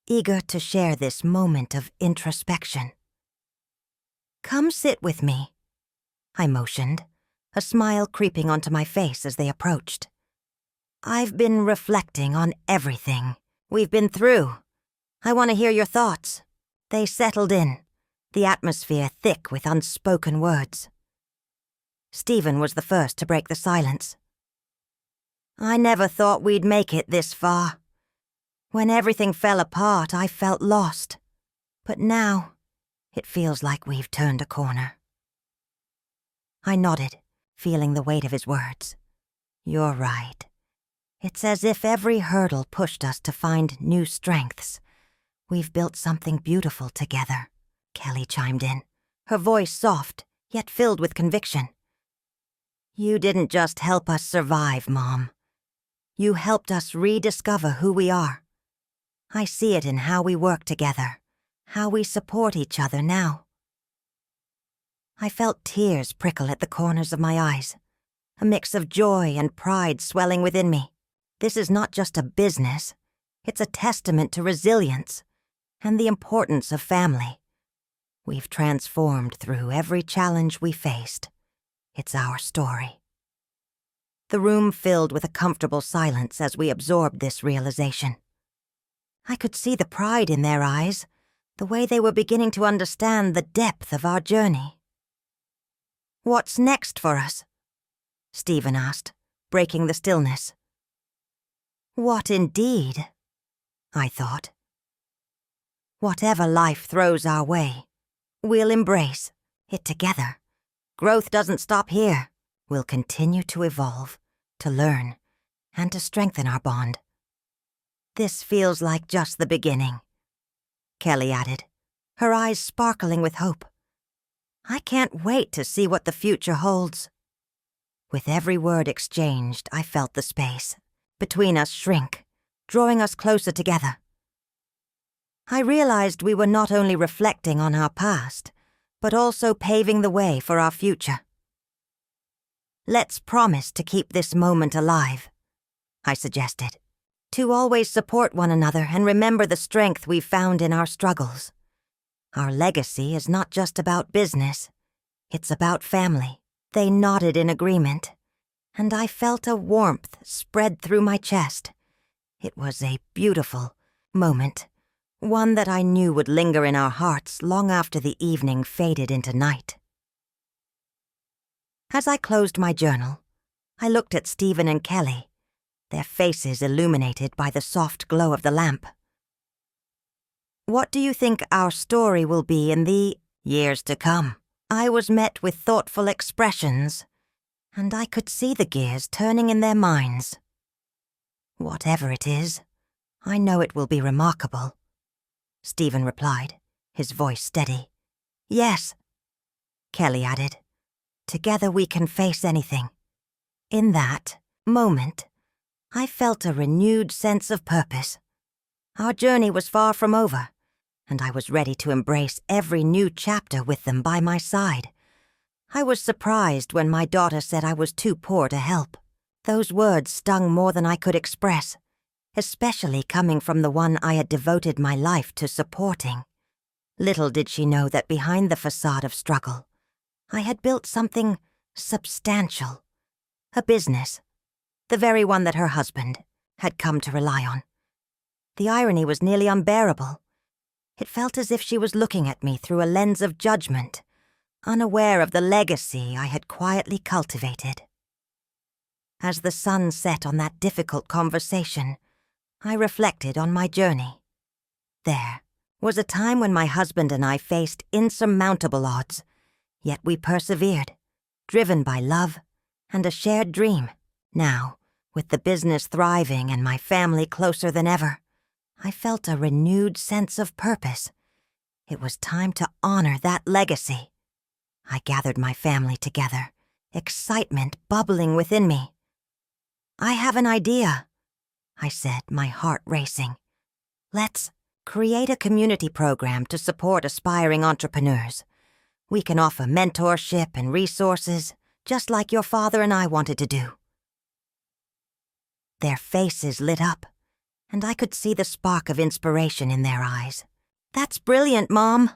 eager to share this moment of introspection. "Come sit with me," I motioned, a smile creeping onto my face as they approached. "I've been reflecting on everything we've been through. I want to hear your thoughts." They settled in, the atmosphere thick with unspoken words. Stephen was the first to break the silence. "I never thought we'd make it this far. When everything fell apart, I felt lost. But now, it feels like we've turned a corner." I nodded, feeling the weight of his words. "You're right. It's as if every hurdle pushed us to find new strengths. We've built something beautiful together," Kelly chimed in, her voice soft, yet filled with conviction. "You didn't just help us survive, Mom. You helped us rediscover who we are. I see it in how we work together, how we support each other now." I felt tears prickle at the corners of my eyes, a mix of joy and pride swelling within me. This is not just a business, it's a testament to resilience and the importance of family. We've transformed through every challenge we faced. It's our story. The room filled with a comfortable silence as we absorbed this realization. I could see the pride in their eyes, the way they were beginning to understand the depth of our journey. "What's next for us?" Stephen asked, breaking the stillness. What indeed? I thought. Whatever life throws our way, we'll embrace it together. Growth doesn't stop here. We'll continue to evolve, to learn, and to strengthen our bond. This feels like just the beginning, Kelly added, her eyes sparkling with hope. I can't wait to see what the future holds. With every word exchanged, I felt the space between us shrink, drawing us closer together. I realized we were not only reflecting on our past, but also paving the way for our future. Let's promise to keep this moment alive, I suggested, to always support one another and remember the strength we've found in our struggles. Our legacy is not just about business, it's about family. They nodded in agreement, and I felt a warmth spread through my chest. It was a beautiful moment, one that I knew would linger in our hearts long after the evening faded into night. As I closed my journal, I looked at Stephen and Kelly, their faces illuminated by the soft glow of the lamp. What do you think our story will be in the years to come? I was met with thoughtful expressions, and I could see the gears turning in their minds. Whatever it is, I know it will be remarkable, Stephen replied, his voice steady. Yes, Kelly added. Together we can face anything. In that moment, I felt a renewed sense of purpose. Our journey was far from over, and I was ready to embrace every new chapter with them by my side. I was surprised when my daughter said I was too poor to help. Those words stung more than I could express, especially coming from the one I had devoted my life to supporting. Little did she know that behind the facade of struggle, I had built something substantial, a business, the very one that her husband had come to rely on. The irony was nearly unbearable. It felt as if she was looking at me through a lens of judgment, unaware of the legacy I had quietly cultivated. As the sun set on that difficult conversation, I reflected on my journey. There was a time when my husband and I faced insurmountable odds, yet we persevered, driven by love and a shared dream. Now, with the business thriving and my family closer than ever, I felt a renewed sense of purpose. It was time to honor that legacy. I gathered my family together, excitement bubbling within me. I have an idea, I said, my heart racing. Let's create a community program to support aspiring entrepreneurs. We can offer mentorship and resources, just like your father and I wanted to do. Their faces lit up, and I could see the spark of inspiration in their eyes. "That's brilliant, Mom,"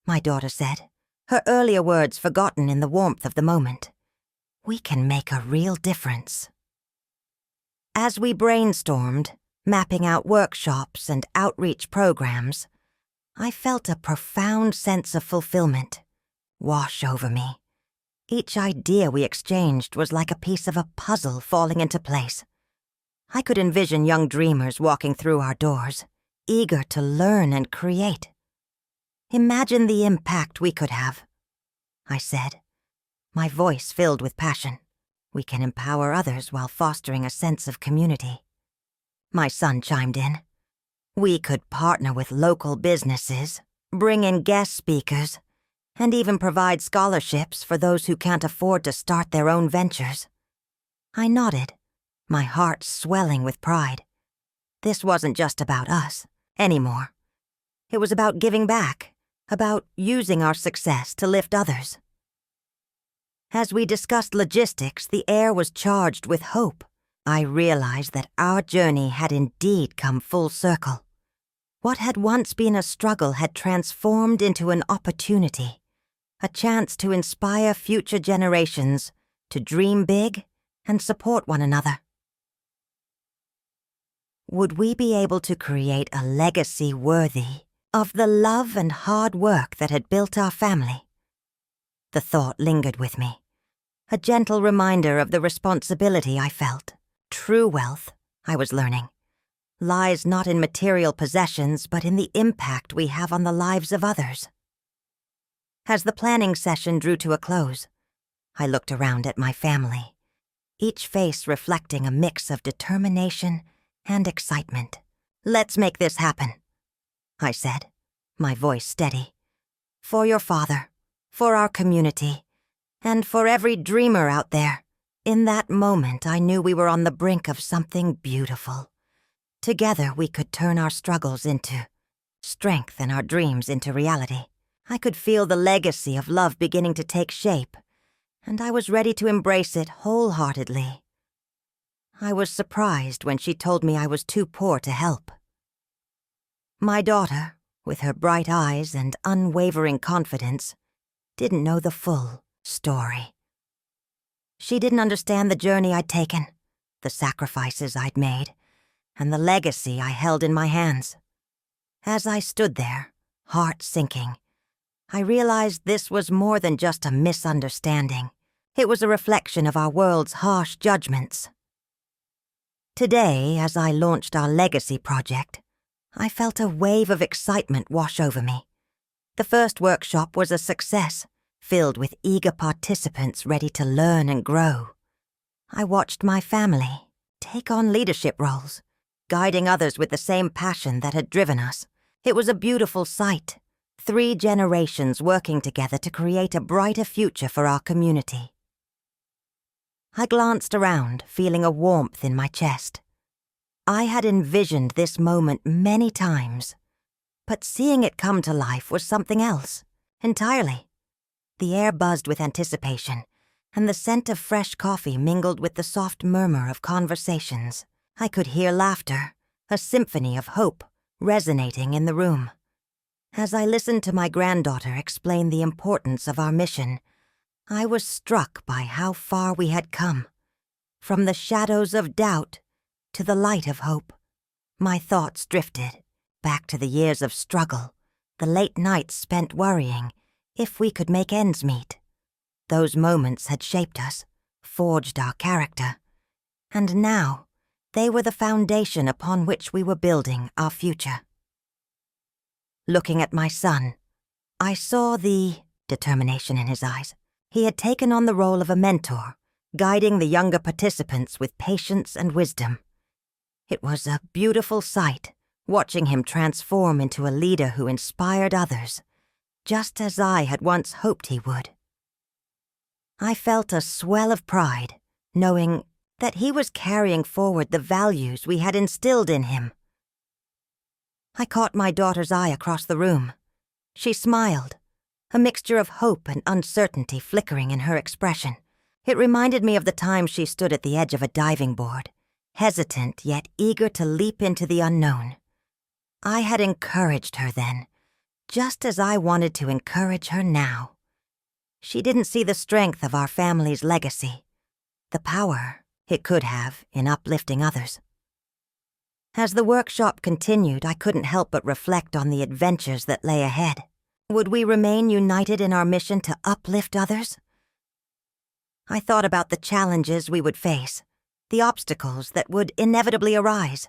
my daughter said, her earlier words forgotten in the warmth of the moment. "We can make a real difference." As we brainstormed, mapping out workshops and outreach programs, I felt a profound sense of fulfillment wash over me. Each idea we exchanged was like a piece of a puzzle falling into place. I could envision young dreamers walking through our doors, eager to learn and create. "Imagine the impact we could have," I said, my voice filled with passion. "We can empower others while fostering a sense of community." My son chimed in. "We could partner with local businesses, bring in guest speakers, and even provide scholarships for those who can't afford to start their own ventures." I nodded, my heart swelling with pride. This wasn't just about us anymore. It was about giving back, about using our success to lift others. As we discussed logistics, the air was charged with hope. I realized that our journey had indeed come full circle. What had once been a struggle had transformed into an opportunity, a chance to inspire future generations to dream big and support one another. Would we be able to create a legacy worthy of the love and hard work that had built our family? The thought lingered with me, a gentle reminder of the responsibility I felt. True wealth, I was learning, lies not in material possessions but in the impact we have on the lives of others. As the planning session drew to a close, I looked around at my family, each face reflecting a mix of determination and excitement. "Let's make this happen," I said, my voice steady. "For your father, for our community, and for every dreamer out there." In that moment, I knew we were on the brink of something beautiful. Together, we could turn our struggles into strength and our dreams into reality. I could feel the legacy of love beginning to take shape, and I was ready to embrace it wholeheartedly. I was surprised when she told me I was too poor to help. My daughter, with her bright eyes and unwavering confidence, didn't know the full story. She didn't understand the journey I'd taken, the sacrifices I'd made, and the legacy I held in my hands. As I stood there, heart sinking, I realized this was more than just a misunderstanding. It was a reflection of our world's harsh judgments. Today, as I launched our legacy project, I felt a wave of excitement wash over me. The first workshop was a success, filled with eager participants ready to learn and grow. I watched my family take on leadership roles, guiding others with the same passion that had driven us. It was a beautiful sight, 3 generations working together to create a brighter future for our community. I glanced around, feeling a warmth in my chest. I had envisioned this moment many times, but seeing it come to life was something else, entirely. The air buzzed with anticipation, and the scent of fresh coffee mingled with the soft murmur of conversations. I could hear laughter, a symphony of hope, resonating in the room. As I listened to my granddaughter explain the importance of our mission, I was struck by how far we had come, from the shadows of doubt to the light of hope. My thoughts drifted back to the years of struggle, the late nights spent worrying if we could make ends meet. Those moments had shaped us, forged our character, and now they were the foundation upon which we were building our future. Looking at my son, I saw the determination in his eyes. He had taken on the role of a mentor, guiding the younger participants with patience and wisdom. It was a beautiful sight, watching him transform into a leader who inspired others, just as I had once hoped he would. I felt a swell of pride, knowing that he was carrying forward the values we had instilled in him. I caught my daughter's eye across the room. She smiled, a mixture of hope and uncertainty flickering in her expression. It reminded me of the time she stood at the edge of a diving board, hesitant yet eager to leap into the unknown. I had encouraged her then, just as I wanted to encourage her now. She didn't see the strength of our family's legacy, the power it could have in uplifting others. As the workshop continued, I couldn't help but reflect on the adventures that lay ahead. Would we remain united in our mission to uplift others? I thought about the challenges we would face, the obstacles that would inevitably arise.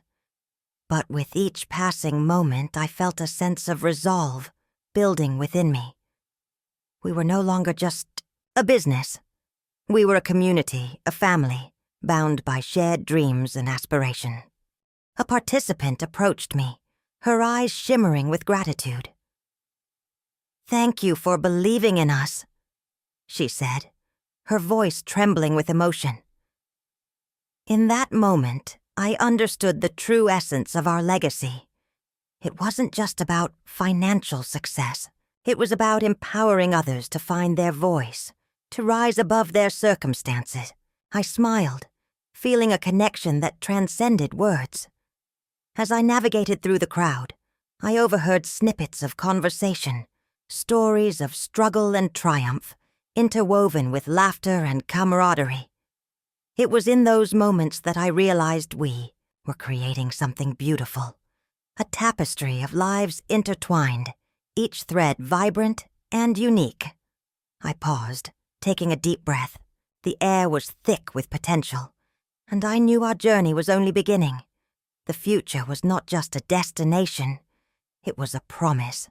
But with each passing moment, I felt a sense of resolve building within me. We were no longer just a business. We were a community, a family, bound by shared dreams and aspiration. A participant approached me, her eyes shimmering with gratitude. "Thank you for believing in us," she said, her voice trembling with emotion. In that moment, I understood the true essence of our legacy. It wasn't just about financial success. It was about empowering others to find their voice, to rise above their circumstances. I smiled, feeling a connection that transcended words. As I navigated through the crowd, I overheard snippets of conversation, stories of struggle and triumph, interwoven with laughter and camaraderie. It was in those moments that I realized we were creating something beautiful, a tapestry of lives intertwined, each thread vibrant and unique. I paused, taking a deep breath. The air was thick with potential, and I knew our journey was only beginning. The future was not just a destination, it was a promise,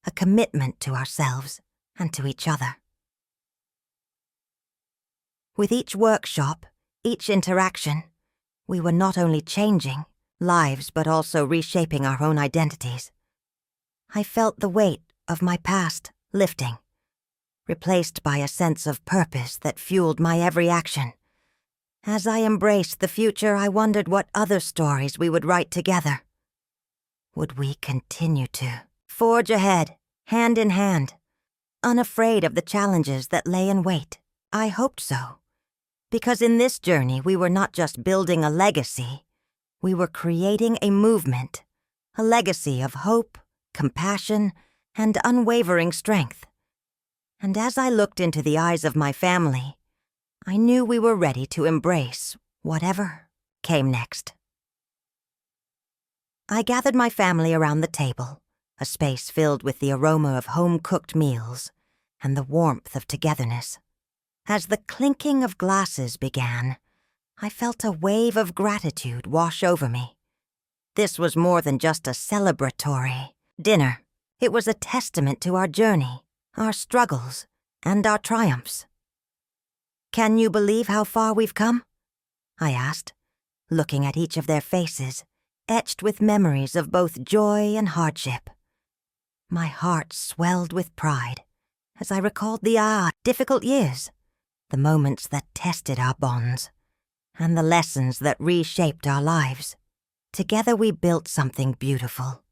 a commitment to ourselves and to each other. With each workshop, each interaction, we were not only changing lives but also reshaping our own identities. I felt the weight of my past lifting, replaced by a sense of purpose that fueled my every action. As I embraced the future, I wondered what other stories we would write together. Would we continue to forge ahead, hand in hand, unafraid of the challenges that lay in wait? I hoped so, because in this journey we were not just building a legacy, we were creating a movement, a legacy of hope, compassion, and unwavering strength. And as I looked into the eyes of my family, I knew we were ready to embrace whatever came next. I gathered my family around the table, a space filled with the aroma of home-cooked meals and the warmth of togetherness. As the clinking of glasses began, I felt a wave of gratitude wash over me. This was more than just a celebratory dinner. It was a testament to our journey, our struggles, and our triumphs. "Can you believe how far we've come?" I asked, looking at each of their faces, etched with memories of both joy and hardship. My heart swelled with pride as I recalled the difficult years, the moments that tested our bonds, and the lessons that reshaped our lives. Together we built something beautiful.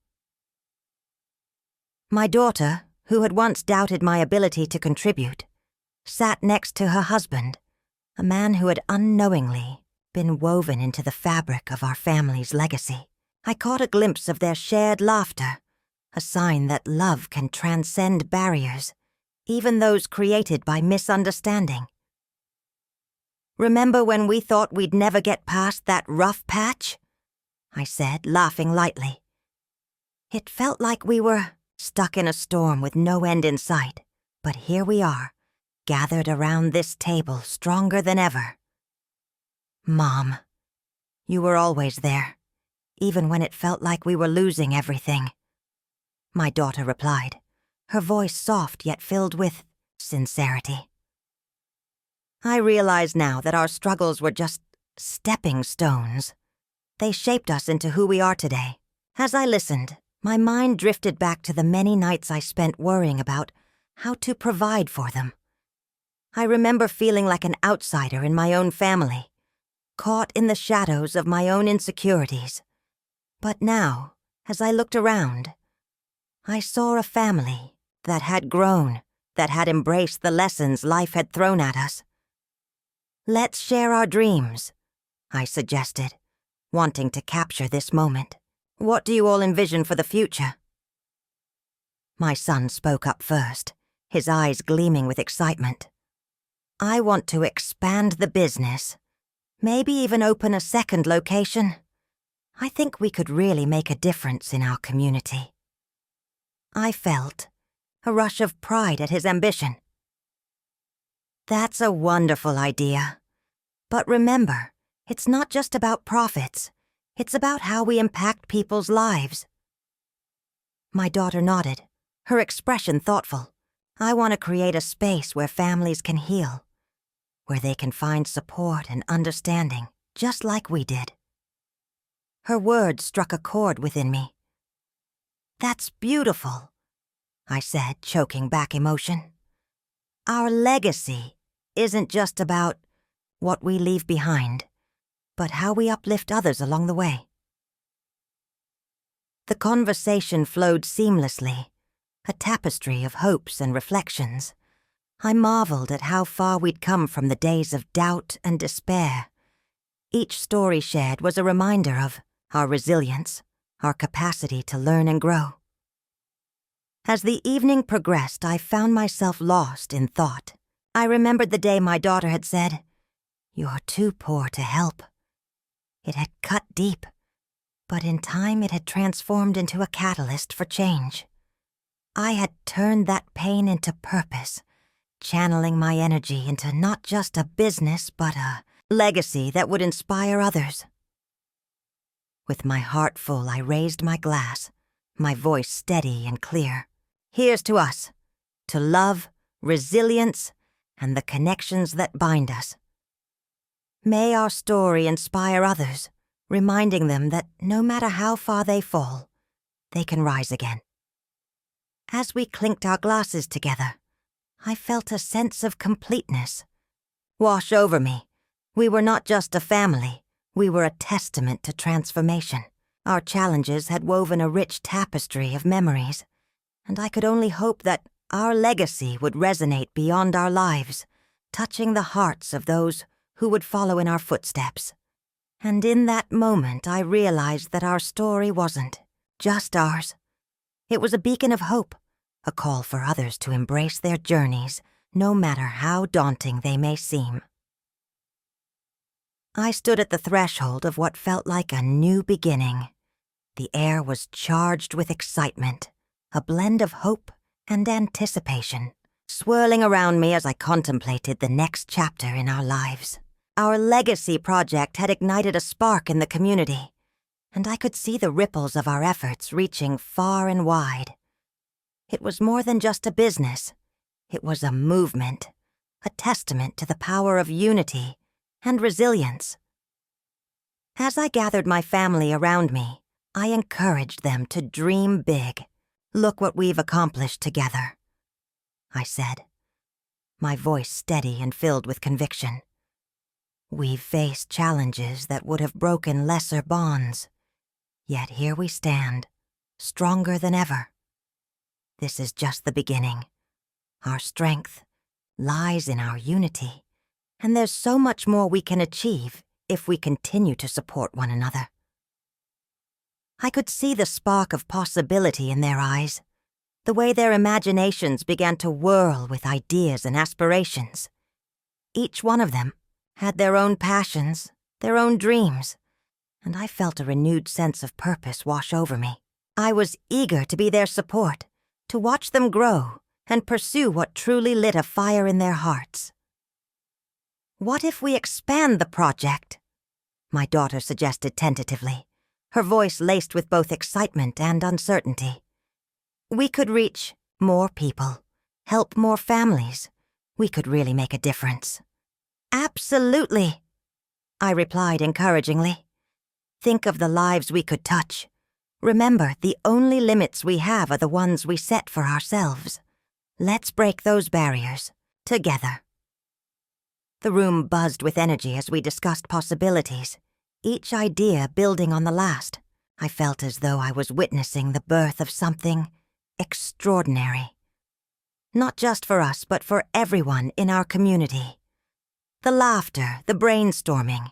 My daughter, who had once doubted my ability to contribute, sat next to her husband, a man who had unknowingly been woven into the fabric of our family's legacy. I caught a glimpse of their shared laughter, a sign that love can transcend barriers, even those created by misunderstanding. "Remember when we thought we'd never get past that rough patch?" I said, laughing lightly. It felt like we were stuck in a storm with no end in sight, but here we are, gathered around this table stronger than ever. "Mom, you were always there, even when it felt like we were losing everything," my daughter replied, her voice soft yet filled with sincerity. I realize now that our struggles were just stepping stones. They shaped us into who we are today. As I listened, my mind drifted back to the many nights I spent worrying about how to provide for them. I remember feeling like an outsider in my own family, caught in the shadows of my own insecurities. But now, as I looked around, I saw a family that had grown, that had embraced the lessons life had thrown at us. "Let's share our dreams," I suggested, wanting to capture this moment. What do you all envision for the future? My son spoke up first, his eyes gleaming with excitement. I want to expand the business, maybe even open a second location. I think we could really make a difference in our community. I felt a rush of pride at his ambition. That's a wonderful idea. But remember, it's not just about profits. It's about how we impact people's lives. My daughter nodded, her expression thoughtful. I want to create a space where families can heal, where they can find support and understanding, just like we did. Her words struck a chord within me. That's beautiful, I said, choking back emotion. Our legacy isn't just about what we leave behind, but how we uplift others along the way. The conversation flowed seamlessly, a tapestry of hopes and reflections. I marveled at how far we'd come from the days of doubt and despair. Each story shared was a reminder of our resilience, our capacity to learn and grow. As the evening progressed, I found myself lost in thought. I remembered the day my daughter had said, "You're too poor to help." It had cut deep, but in time it had transformed into a catalyst for change. I had turned that pain into purpose, channeling my energy into not just a business, but a legacy that would inspire others. With my heart full, I raised my glass, my voice steady and clear. Here's to us, to love, resilience, and the connections that bind us. May our story inspire others, reminding them that no matter how far they fall, they can rise again. As we clinked our glasses together, I felt a sense of completeness wash over me. We were not just a family, we were a testament to transformation. Our challenges had woven a rich tapestry of memories, and I could only hope that our legacy would resonate beyond our lives, touching the hearts of those who would follow in our footsteps. And in that moment, I realized that our story wasn't just ours. It was a beacon of hope, a call for others to embrace their journeys, no matter how daunting they may seem. I stood at the threshold of what felt like a new beginning. The air was charged with excitement, a blend of hope and anticipation, swirling around me as I contemplated the next chapter in our lives. Our legacy project had ignited a spark in the community, and I could see the ripples of our efforts reaching far and wide. It was more than just a business. It was a movement, a testament to the power of unity and resilience. As I gathered my family around me, I encouraged them to dream big. Look what we've accomplished together, I said, my voice steady and filled with conviction. We've faced challenges that would have broken lesser bonds, yet here we stand, stronger than ever. This is just the beginning. Our strength lies in our unity, and there's so much more we can achieve if we continue to support one another. I could see the spark of possibility in their eyes, the way their imaginations began to whirl with ideas and aspirations. Each one of them had their own passions, their own dreams, and I felt a renewed sense of purpose wash over me. I was eager to be their support, to watch them grow and pursue what truly lit a fire in their hearts. What if we expand the project? My daughter suggested tentatively, her voice laced with both excitement and uncertainty. We could reach more people, help more families. We could really make a difference. Absolutely, I replied encouragingly. Think of the lives we could touch. Remember, the only limits we have are the ones we set for ourselves. Let's break those barriers, together. The room buzzed with energy as we discussed possibilities, each idea building on the last. I felt as though I was witnessing the birth of something extraordinary. Not just for us, but for everyone in our community. The laughter, the brainstorming.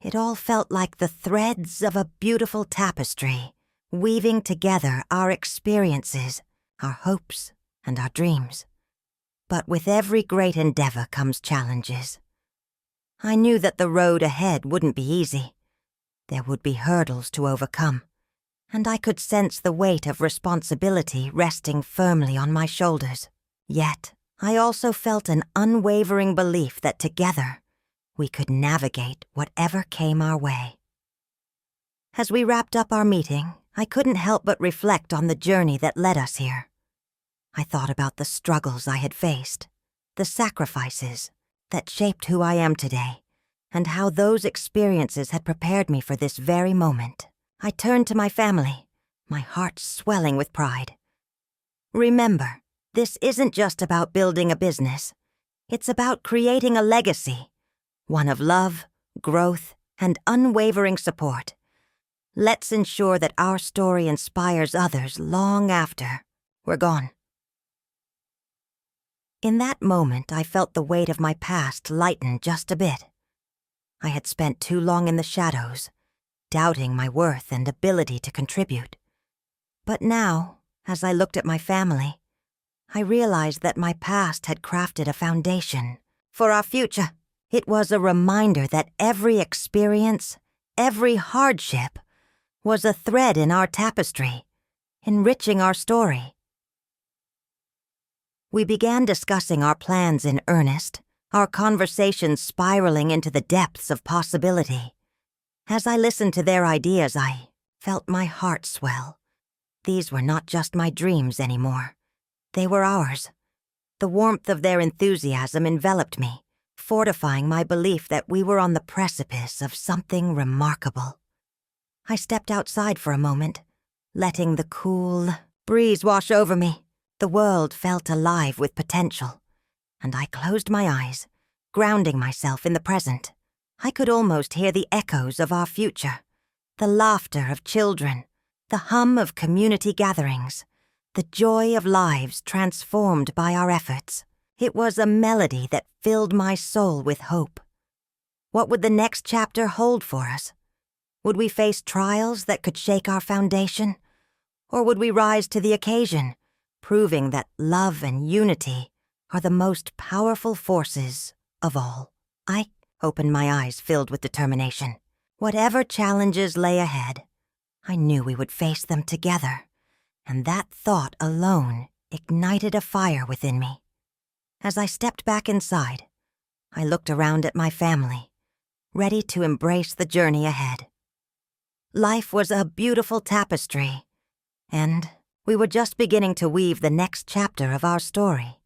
It all felt like the threads of a beautiful tapestry, weaving together our experiences, our hopes, and our dreams. But with every great endeavor comes challenges. I knew that the road ahead wouldn't be easy. There would be hurdles to overcome, and I could sense the weight of responsibility resting firmly on my shoulders. Yet, I also felt an unwavering belief that together, we could navigate whatever came our way. As we wrapped up our meeting, I couldn't help but reflect on the journey that led us here. I thought about the struggles I had faced, the sacrifices that shaped who I am today, and how those experiences had prepared me for this very moment. I turned to my family, my heart swelling with pride. Remember, this isn't just about building a business. It's about creating a legacy, one of love, growth, and unwavering support. Let's ensure that our story inspires others long after we're gone. In that moment, I felt the weight of my past lighten just a bit. I had spent too long in the shadows, doubting my worth and ability to contribute. But now, as I looked at my family, I realized that my past had crafted a foundation for our future. It was a reminder that every experience, every hardship, was a thread in our tapestry, enriching our story. We began discussing our plans in earnest, our conversations spiraling into the depths of possibility. As I listened to their ideas, I felt my heart swell. These were not just my dreams anymore. They were ours. The warmth of their enthusiasm enveloped me, fortifying my belief that we were on the precipice of something remarkable. I stepped outside for a moment, letting the cool breeze wash over me. The world felt alive with potential, and I closed my eyes, grounding myself in the present. I could almost hear the echoes of our future, the laughter of children, the hum of community gatherings, the joy of lives transformed by our efforts. It was a melody that filled my soul with hope. What would the next chapter hold for us? Would we face trials that could shake our foundation? Or would we rise to the occasion, proving that love and unity are the most powerful forces of all? I opened my eyes filled with determination. Whatever challenges lay ahead, I knew we would face them together, and that thought alone ignited a fire within me. As I stepped back inside, I looked around at my family, ready to embrace the journey ahead. Life was a beautiful tapestry, and we were just beginning to weave the next chapter of our story.